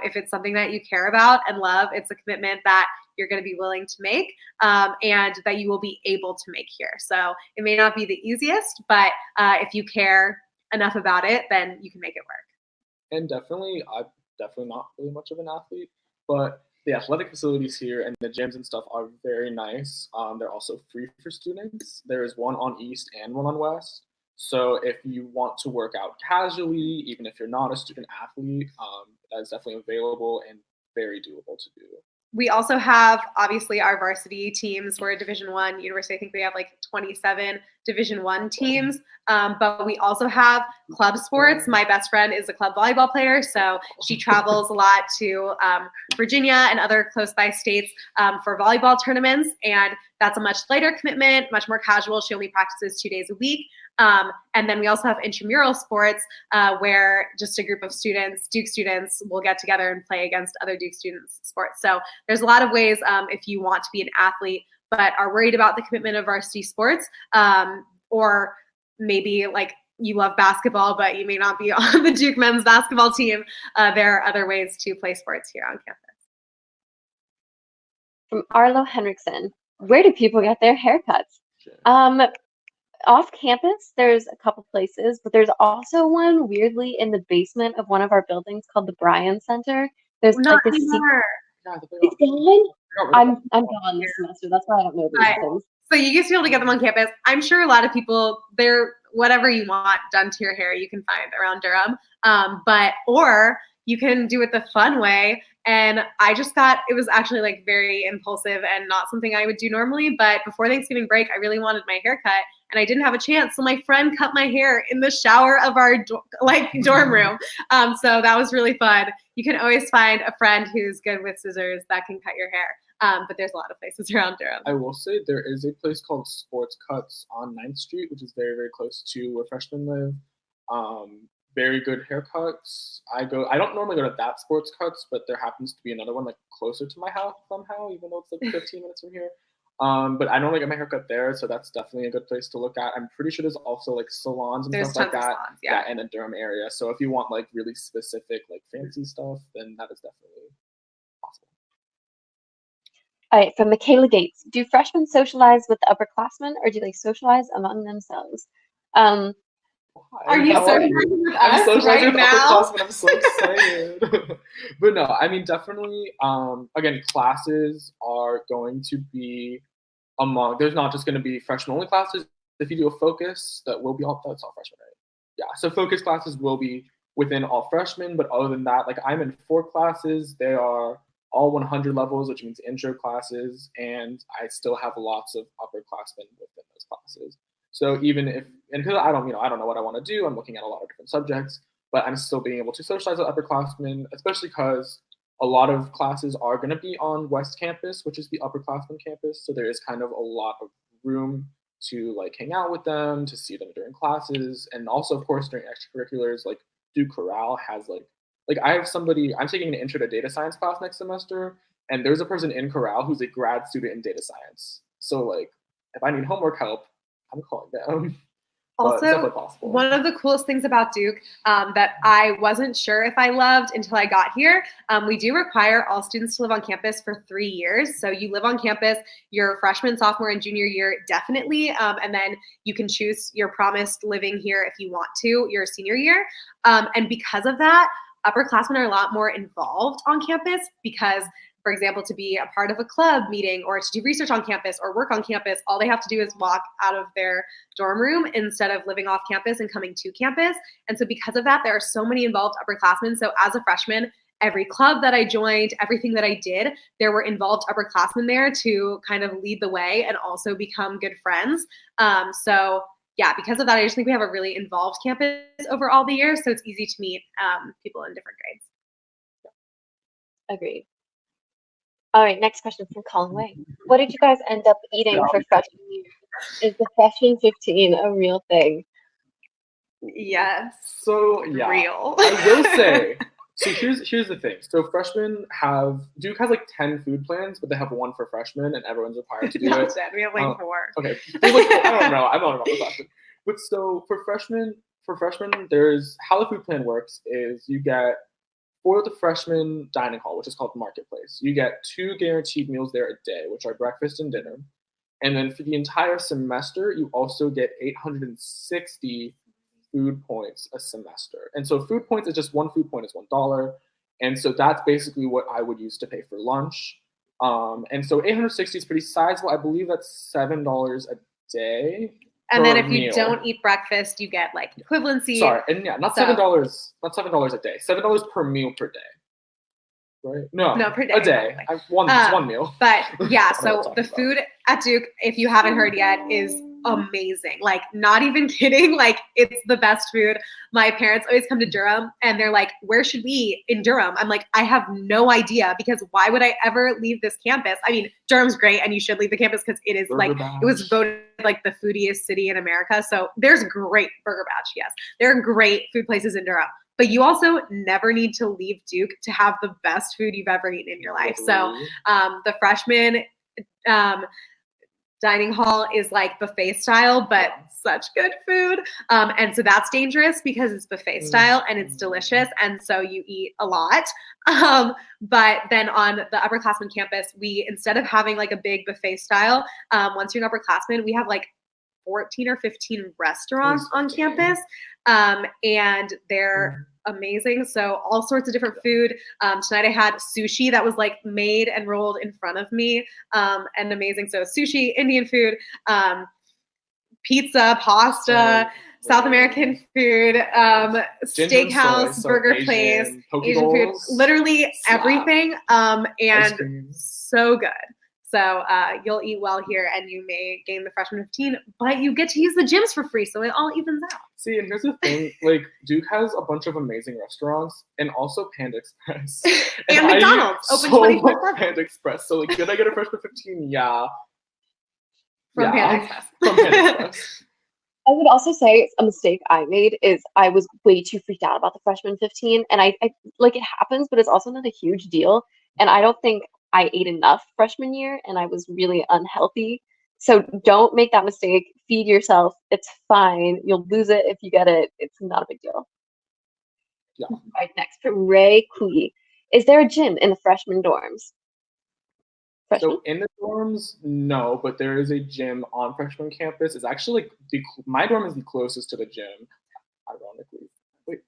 if it's something that you care about and love, it's a commitment that you're going to be willing to make and that you will be able to make here. So it may not be the easiest, but if you care enough about it, then you can make it work. And definitely, I'm definitely not really much of an athlete, but the athletic facilities here and the gyms and stuff are very nice. They're also free for students. There is one on East and one on West. So if you want to work out casually, even if you're not a student athlete, that is definitely available and very doable to do. We also have obviously our varsity teams. We're a Division I university. I think we have like 27 Division I teams, but we also have club sports. My best friend is a club volleyball player, so she travels a lot to Virginia and other close by states for volleyball tournaments, and that's a much lighter commitment, much more casual. She only practices 2 days a week. And then we also have intramural sports where just a group of students, Duke students, will get together and play against other Duke students sports. So there's a lot of ways if you want to be an athlete but are worried about the commitment of varsity sports, or maybe like you love basketball but you may not be on the Duke men's basketball team, there are other ways to play sports here on campus. From Arlo Henriksen, where do people get their haircuts? Off campus, there's a couple places, but there's also one weirdly in the basement of one of our buildings called the Bryan Center. There's Not like this anymore. It's gone? I'm gone this semester. That's why I don't know these things. So you used to be able to get them on campus. I'm sure a lot of people, they're whatever you want done to your hair, you can find around Durham. Or you can do it the fun way. And it was actually like very impulsive and not something I would do normally. But before Thanksgiving break, I really wanted my hair cut and I didn't have a chance. So my friend cut my hair in the shower of our dorm room. So that was really fun. You can always find a friend who's good with scissors that can cut your hair. But there's a lot of places around Durham. I will say there is a place called Sports Cuts on 9th Street, which is very, very close to where freshmen live. Very good haircuts. I don't normally go to that Sports Cuts, but there happens to be another one like closer to my house somehow, even though it's like 15 minutes from here. But I normally get my haircut there, so that's definitely a good place to look at. I'm pretty sure there's also like salons and stuff like that. Salons, yeah, in the Durham area. So if you want like really specific, like fancy stuff, then that is definitely possible. All right, from Michaela Gates, do freshmen socialize with the upperclassmen or do they socialize among themselves? Are you socializing with us right now? I'm so excited. But no, I mean, definitely, again, classes are going to be there's not just going to be freshman-only classes. If you do a focus, that's all freshmen, right? Yeah, so focus classes will be within all freshmen, but other than that, like I'm in 4 classes. They are all 100 levels, which means intro classes, and I still have lots of upperclassmen within those classes. So even because I don't know what I want to do, I'm looking at a lot of different subjects, but I'm still being able to socialize with upperclassmen, especially because a lot of classes are going to be on West Campus, which is the upperclassmen campus. So there is kind of a lot of room to like hang out with them, to see them during classes, and also of course during extracurriculars. Like Duke Chorale has like I'm taking an intro to data science class next semester, and there's a person in Chorale who's a grad student in data science. So like if I need homework help, I'm calling them. Also, one of the coolest things about Duke that I wasn't sure if I loved until I got here, we do require all students to live on campus for 3 years. So you live on campus your freshman, sophomore, and junior year definitely, and then you can choose your promised living here if you want to your senior year. And because of that, upperclassmen are a lot more involved on campus because, for example, to be a part of a club meeting or to do research on campus or work on campus, all they have to do is walk out of their dorm room instead of living off campus and coming to campus. And so because of that, there are so many involved upperclassmen. So as a freshman, every club that I joined, everything that I did, there were involved upperclassmen there to kind of lead the way and also become good friends. So yeah, because of that, I just think we have a really involved campus over all the years. So it's easy to meet people in different grades. Agreed. All right, next question from Colin Wang. What did you guys end up eating for freshman year? Is the freshman 15 a real thing? Yes. So yeah, real. I will say. So here's the thing. So Duke has like 10 food plans, but they have one for freshmen, and everyone's required to do it. We have like 4. Okay, I don't know. I'm not about the freshman. But so for freshmen, there's how the food plan works is you get for the freshman dining hall, which is called Marketplace, you get 2 guaranteed meals there a day, which are breakfast and dinner. And then for the entire semester, you also get 860 food points a semester. And so food points is just one food point is $1. And so that's basically what I would use to pay for lunch. And so 860 is pretty sizable. I believe that's $7 a day. And then if you meal. don't eat breakfast, you get like equivalency. Sorry, and yeah, not $7, not $7 a day. $7 per meal per day. Right? No, per day. A day. One meal. But yeah, so the food at Duke, if you haven't heard yet, is amazing. Like, not even kidding. Like, it's the best food. My parents always come to Durham and they're like, where should we eat in Durham? I'm like, I have no idea, because why would I ever leave this campus? I mean, Durham's great and you should leave the campus because it is like, it was voted like the foodiest city in America. So there's great Burger Batch. Yes, there are great food places in Durham. But you also never need to leave Duke to have the best food you've ever eaten in your life. So the freshman dining hall is like buffet style, but such good food. And so that's dangerous because it's buffet style and it's delicious. And so you eat a lot. But then on the upperclassmen campus, we, instead of having like a big buffet style, once you're an upperclassman, we have like 14 or 15 restaurants on campus. And they're amazing. So all sorts of different food. Tonight I had sushi that was like made and rolled in front of me, and amazing. So sushi, Indian food, pizza, pasta, South American food, steakhouse, burger place, Asian food, literally everything. And so good. So you'll eat well here and you may gain the freshman 15, but you get to use the gyms for free. So it all evens out. See, and here's the thing, like Duke has a bunch of amazing restaurants and also Panda Express. and McDonald's open 24/7. Panda Express. So like, did I get a freshman 15? Yeah. From Panda Express. From Panda Express. I would also say a mistake I made is I was way too freaked out about the freshman 15. And I like, it happens, but it's also not a huge deal. And I don't think I ate enough freshman year and I was really unhealthy. So don't make that mistake. Feed yourself. It's fine. You'll lose it if you get it. It's not a big deal. Yeah. All right, next from Ray Kui. Is there a gym in the freshman dorms? Freshman? So in the dorms, no, but there is a gym on freshman campus. It's actually like my dorm is the closest to the gym, ironically. Wait.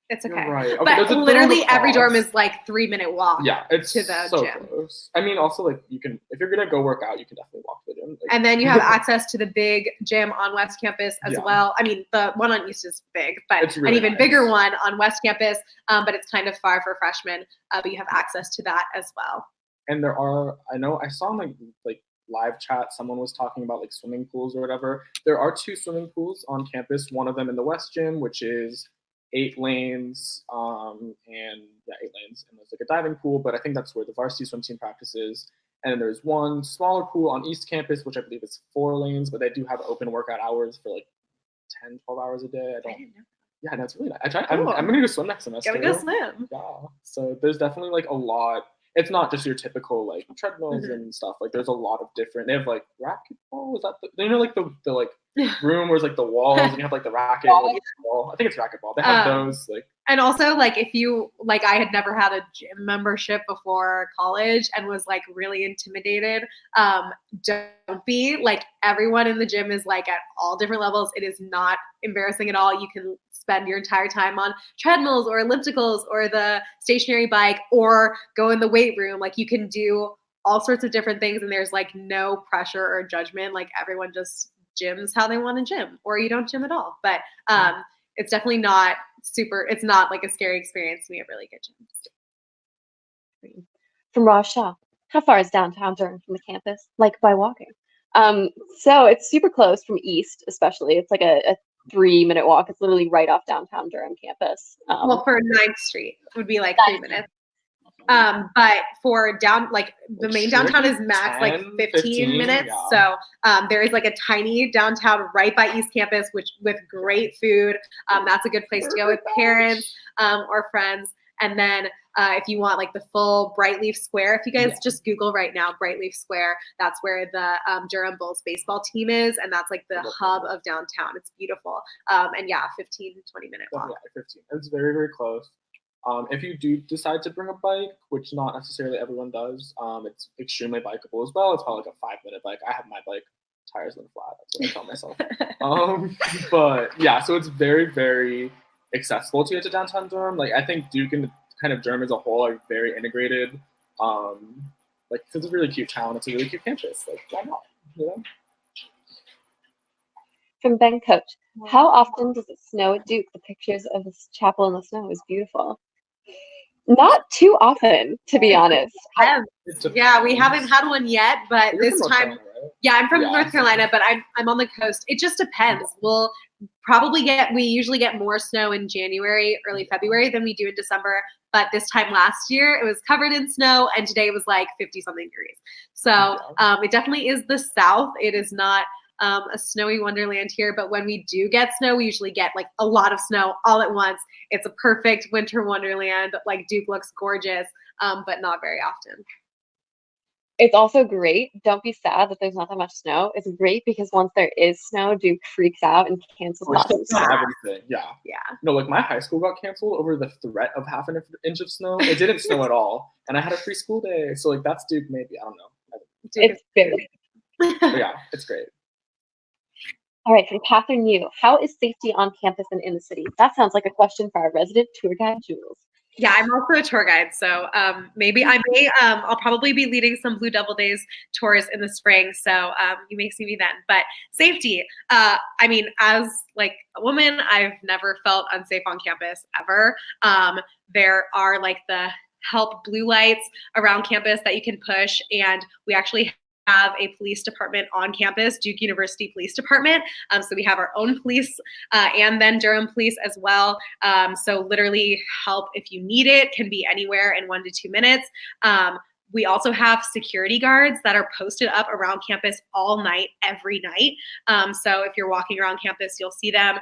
It's okay. You're right. Okay, but literally every dorm is like 3-minute walk. Yeah, it's to the so gym. Close. I mean, also like you can, if you're gonna go work out, you can definitely walk to the gym. Like, and then you have access to the big gym on West Campus as well. I mean, the one on East is big, but it's really an even bigger one on West Campus. But it's kind of far for freshmen. But you have access to that as well. And there are, I know I saw in like live chat, someone was talking about like swimming pools or whatever. There are 2 swimming pools on campus. One of them in the West Gym, which is 8 lanes, and 8 lanes, and there's like a diving pool, but I think that's where the varsity swim team practices. And then there's one smaller pool on East Campus, which I believe is 4 lanes, but they do have open workout hours for like 10, 12 hours a day. I didn't know. Yeah, that's really nice. I'm gonna go swim next semester. Gotta go swim. Yeah. So there's definitely like a lot. It's not just your typical like treadmills and stuff. Like there's a lot of different. They have like racquetball. Is that like the like room where it's like the walls and you have like the racket. Like, I think it's racquetball. They have those like. And also like if you like, I had never had a gym membership before college and was like really intimidated. Don't be like, everyone in the gym is like at all different levels. It is not embarrassing at all. You can spend your entire time on treadmills or ellipticals or the stationary bike or go in the weight room. Like you can do all sorts of different things and there's like no pressure or judgment. Like everyone just gyms how they want to gym, or you don't gym at all. But it's definitely not it's not like a scary experience to be a really good gym. From Raj Shah. How far is downtown Durham from the campus? Like by walking. So it's super close from East, especially. It's like a 3-minute walk. It's literally right off downtown Durham campus. Well, for 9th Street it would be like 3 minutes. But for the main downtown is max 10, like 15 minutes. Yeah. So there is like a tiny downtown right by East Campus, which with great food. That's a good place to go with parents or friends. And then if you want like the full Brightleaf Square, if you guys just Google right now, Brightleaf Square, that's where the Durham Bulls baseball team is. And that's like the hub of downtown. It's beautiful. And 15, 20-minute walk. Yeah, 15. It's very, very close. If you do decide to bring a bike, which not necessarily everyone does, it's extremely bikeable as well. It's probably like a 5-minute bike. I have my bike tires on flat. That's what I tell myself. But yeah, so it's very, very accessible to get to downtown Durham. Like I think Duke and kind of Durham as a whole are very integrated. Like, it's a really cute town. It's a really cute campus. Like, why not? You know? From Ben Coach, how often does it snow at Duke? The pictures of this chapel in the snow is beautiful. Not too often, to be honest. Yeah, we haven't had one yet, but You're this from North time, Carolina, right? yeah, I'm from Yeah. North Carolina, but I'm on the coast. It just depends. We'll we usually get more snow in January, early February than we do in December. But this time last year, it was covered in snow, and today it was like 50 something degrees. So it definitely is the South. It is not a snowy wonderland here, but when we do get snow, we usually get like a lot of snow all at once. It's a perfect winter wonderland. Like Duke looks gorgeous, but not very often. It's also great. Don't be sad that there's not that much snow. It's great because once there is snow, Duke freaks out and cancels classes. Everything. Yeah. Yeah. No, like my high school got canceled over the threat of half an inch of snow. It didn't snow at all, and I had a free school day. So like that's Duke, maybe. I don't know. It's very. But yeah, it's great. All right, from Catherine Yu, how is safety on campus and in the city? That sounds like a question for our resident tour guide, Jules. Yeah, I'm also a tour guide, so maybe I'll probably be leading some Blue Devil Days tours in the spring, so you may see me then. But safety, I mean, as like a woman, I've never felt unsafe on campus ever. There are like the help blue lights around campus that you can push, and we actually have a police department on campus, Duke University Police Department. So we have our own police and then Durham Police as well. So literally help if you need it, can be anywhere in 1 to 2 minutes. We also have security guards that are posted up around campus all night, every night. So if you're walking around campus, you'll see them.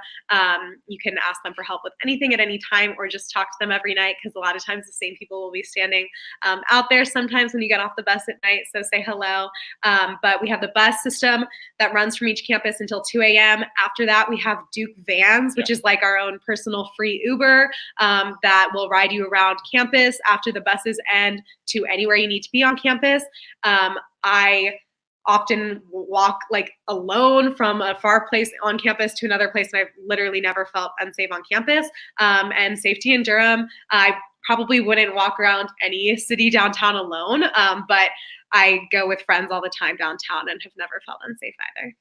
You can ask them for help with anything at any time or just talk to them every night because a lot of times the same people will be standing out there sometimes when you get off the bus at night, so say hello. But we have the bus system that runs from each campus until 2 a.m. After that, we have Duke vans, which is like our own personal free Uber that will ride you around campus after the buses end to anywhere you need to be on campus. I often walk like alone from a far place on campus to another place, and I've literally never felt unsafe on campus. And safety in Durham, I probably wouldn't walk around any city downtown alone, but I go with friends all the time downtown and have never felt unsafe either.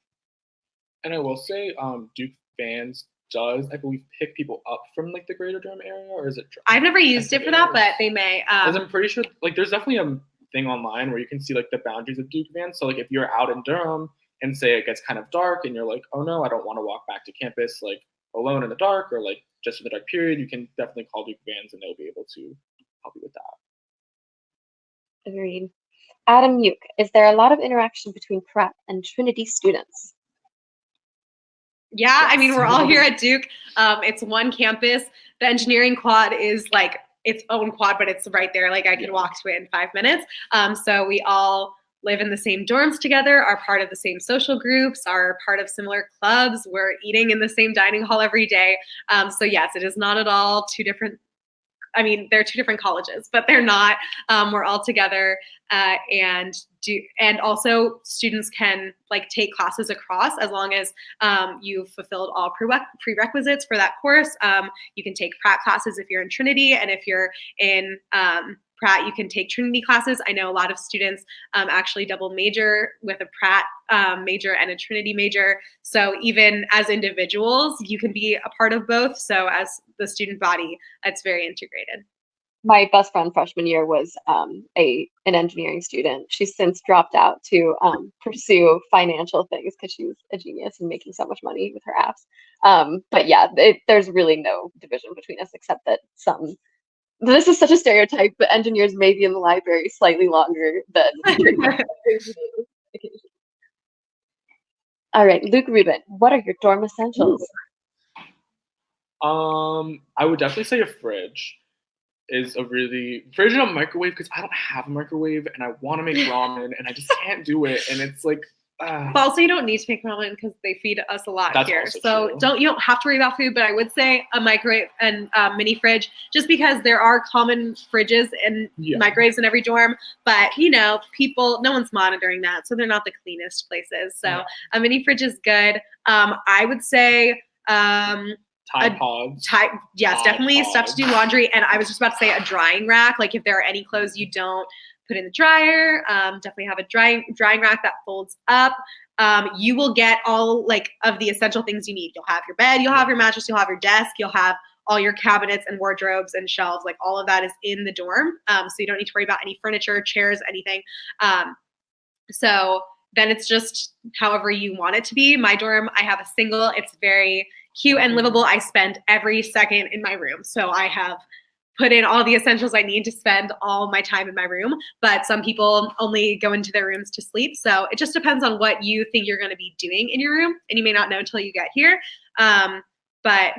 And I will say, Duke vans does, I believe, pick people up from like the greater Durham area, or is it? I've never used it for that, but they may. I'm pretty sure, like, there's definitely a thing online where you can see like the boundaries of Duke vans. So like, if you're out in Durham and say it gets kind of dark, and you're like, oh no, I don't want to walk back to campus like alone in the dark, or like just in the dark period, you can definitely call Duke vans, and they'll be able to help you with that. Agreed. Adam Uke, is there a lot of interaction between Pratt and Trinity students? Yeah, I mean, we're all here at Duke. It's one campus. The engineering quad is like its own quad, but it's right there. Like I can walk to it in 5 minutes. So we all live in the same dorms together, are part of the same social groups, are part of similar clubs. We're eating in the same dining hall every day. So yes, it is not at all two different. I mean, they're two different colleges, but they're not. We're all together, and also students can like take classes across as long as you've fulfilled all prerequisites for that course. You can take Pratt classes if you're in Trinity, and if you're in Pratt, you can take Trinity classes. I know a lot of students actually double major with a Pratt major and a Trinity major. So even as individuals, you can be a part of both. So as the student body, it's very integrated. My best friend freshman year was an engineering student. She's since dropped out to pursue financial things because she was a genius and making so much money with her apps. But yeah, there's really no division between us except that this is such a stereotype, but engineers may be in the library slightly longer than. All right, Luke Rubin, what are your dorm essentials? I would definitely say a fridge is fridge and a microwave, because I don't have a microwave and I want to make ramen and I just can't do it, and it's like. But also, you don't need to make ramen because they feed us a lot here. So true. You don't have to worry about food. But I would say a microwave and mini fridge, just because there are common fridges and microwaves in every dorm. But no one's monitoring that, so they're not the cleanest places. So a mini fridge is good. I would say Tide Pods. Yes, definitely stuff to do laundry. And I was just about to say a drying rack. Like if there are any clothes you don't put in the dryer, definitely have a drying rack that folds up. You will get all like of the essential things you need. You'll have your bed, you'll have your mattress, you'll have your desk, you'll have all your cabinets and wardrobes and shelves. Like all of that is in the dorm. So you don't need to worry about any furniture, chairs, anything. So then it's just however you want it to be. My dorm, I have a single. It's very cute and livable. I spend every second in my room. So I have put in all the essentials I need to spend all my time in my room. But some people only go into their rooms to sleep. So it just depends on what you think you're going to be doing in your room. And you may not know until you get here. But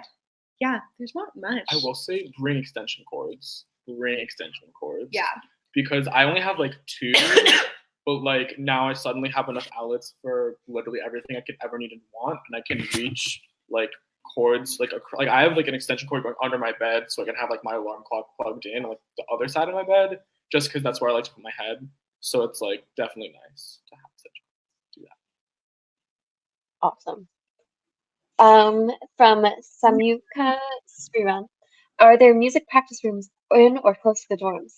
yeah, there's not much. I will say bring extension cords. Yeah. Because I only have like 2. But like now I suddenly have enough outlets for literally everything I could ever need and want, and I can reach like cords like I have like an extension cord going under my bed, so I can have like my alarm clock plugged in like the other side of my bed, just because that's where I like to put my head. So it's like definitely nice to have such do that. Awesome. From Samyuka Sriram, are there music practice rooms in or close to the dorms?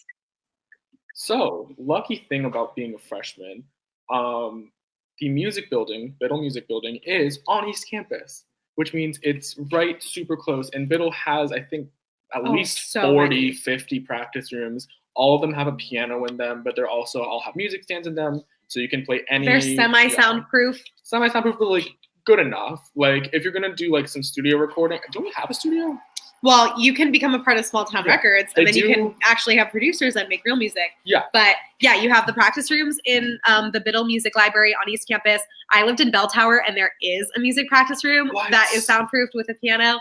So, lucky thing about being a freshman, the music building, Biddle Music Building, is on East Campus, which means it's right super close. And Biddle has, I think, at least 40, 50 practice rooms. All of them have a piano in them, but they're also all have music stands in them. So you can play any. They're semi-soundproof. Semi-soundproof, but like good enough. Like if you're going to do like some studio recording, don't we have a studio? Well, you can become a part of Small Town Records, and then you can actually have producers that make real music. Yeah. But yeah, you have the practice rooms in the Biddle Music Library on East Campus. I lived in Bell Tower, and there is a music practice room that is soundproofed with a piano.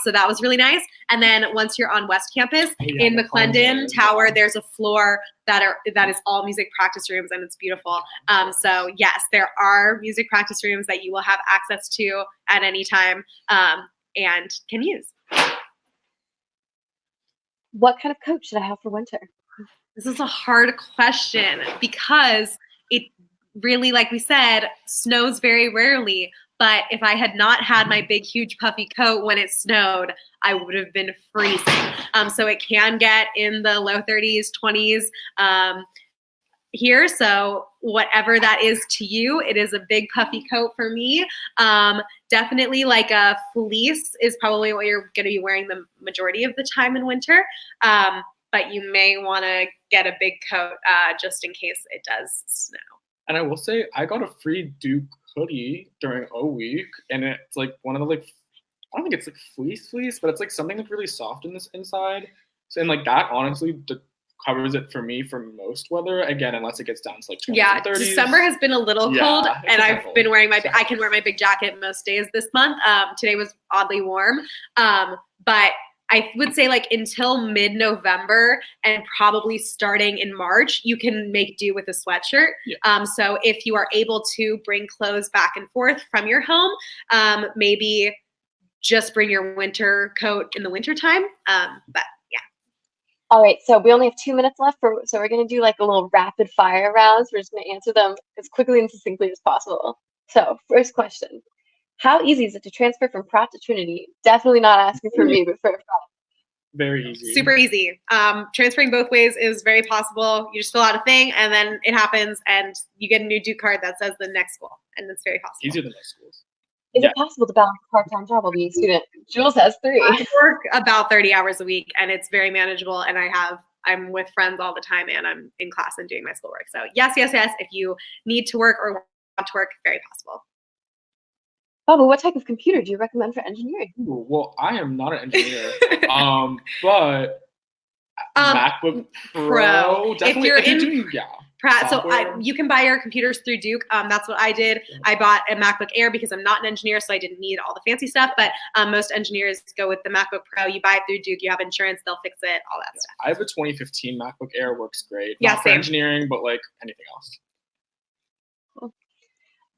So that was really nice. And then once you're on West Campus, in the Clendon Tower, there's a floor that is all music practice rooms, and it's beautiful. So yes, there are music practice rooms that you will have access to at any time and can use. What kind of coat should I have for winter? This is a hard question because it really, like we said, snows very rarely. But if I had not had my big, huge, puffy coat when it snowed, I would have been freezing. So it can get in the low 30s, 20s here. So whatever that is to you, it is a big, puffy coat for me. Definitely like a fleece is probably what you're going to be wearing the majority of the time in winter. But you may want to get a big coat just in case it does snow. And I will say, I got a free Duke hoodie during O Week, and it's like one of the like, I don't think it's like fleece, but it's like something that's really soft in this inside. So, and like that honestly covers it for me for most weather. Again, unless it gets down to like 20s and 30s. December has been a little cold, and I've been wearing I can wear my big jacket most days this month. Today was oddly warm, but I would say like until mid-November and probably starting in March, you can make do with a sweatshirt. Yeah. So if you are able to bring clothes back and forth from your home, maybe just bring your winter coat in the wintertime. But yeah. All right, so we only have 2 minutes left, so we're going to do like a little rapid fire rounds. We're just going to answer them as quickly and succinctly as possible. So first question. How easy is it to transfer from Pratt to Trinity? Definitely not asking for me, but for Pratt. Very easy. Super easy. Transferring both ways is very possible. You just fill out a thing, and then it happens, and you get a new Duke card that says the next school, and it's very possible. Easier than most schools. Is it possible to balance a part-time job while being a student? Jules has 3. I work about 30 hours a week, and it's very manageable, and I'm with friends all the time, and I'm in class and doing my schoolwork. So yes. If you need to work or want to work, very possible. But what type of computer do you recommend for engineering? Ooh, well, I am not an engineer, but MacBook Pro. Definitely. If you're in Pratt, software. so you can buy your computers through Duke. That's what I did. Yeah. I bought a MacBook Air because I'm not an engineer, so I didn't need all the fancy stuff. But most engineers go with the MacBook Pro. You buy it through Duke. You have insurance. They'll fix it. All that stuff. I have a 2015 MacBook Air. Works great. Yeah, not for engineering, but like anything else.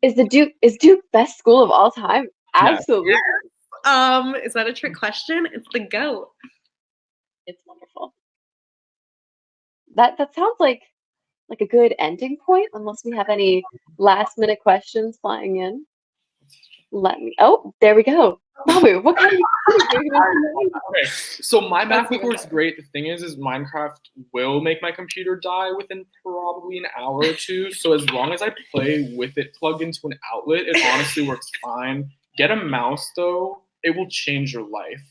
Is Duke best school of all time? Absolutely. Yes. Is that a trick question? It's the GOAT. It's wonderful. That sounds like a good ending point, unless we have any last minute questions flying in. Oh, there we go. Babu, what kind of Okay, so my MacBook works great. The thing is Minecraft will make my computer die within probably an hour or two. So as long as I play with it plugged into an outlet, it honestly works fine. Get a mouse though; it will change your life.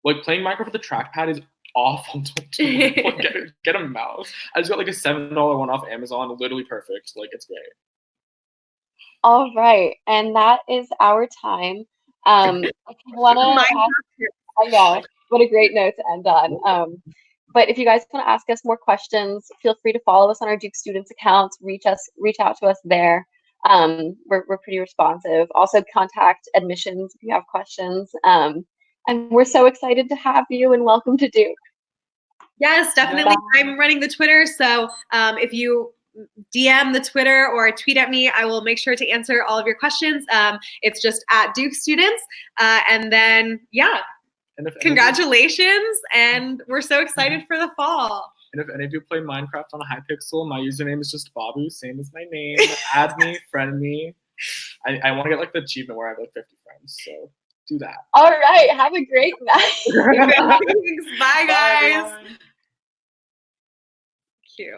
Like playing Minecraft with the trackpad is awful. Get a mouse. I just got like a $7 one off Amazon, literally perfect. Like it's great. All right, and that is our time. If you want to, I know, what a great note to end on. But if you guys want to ask us more questions, feel free to follow us on our Duke Students accounts. Reach out to us there. We're pretty responsive. Also, contact admissions if you have questions. And we're so excited to have you, and welcome to Duke. Yes, definitely. I'm running the Twitter, so if you DM the Twitter or tweet at me, I will make sure to answer all of your questions. It's just at Duke Students. And then, yeah, congratulations. And we're so excited for the fall. And if any of you play Minecraft on Hypixel, my username is just Babu, same as my name. Add me, friend me. I want to get like the achievement where I have like 50 friends, so do that. All right, have a great night. Thanks. Bye, guys. Bye. Cute.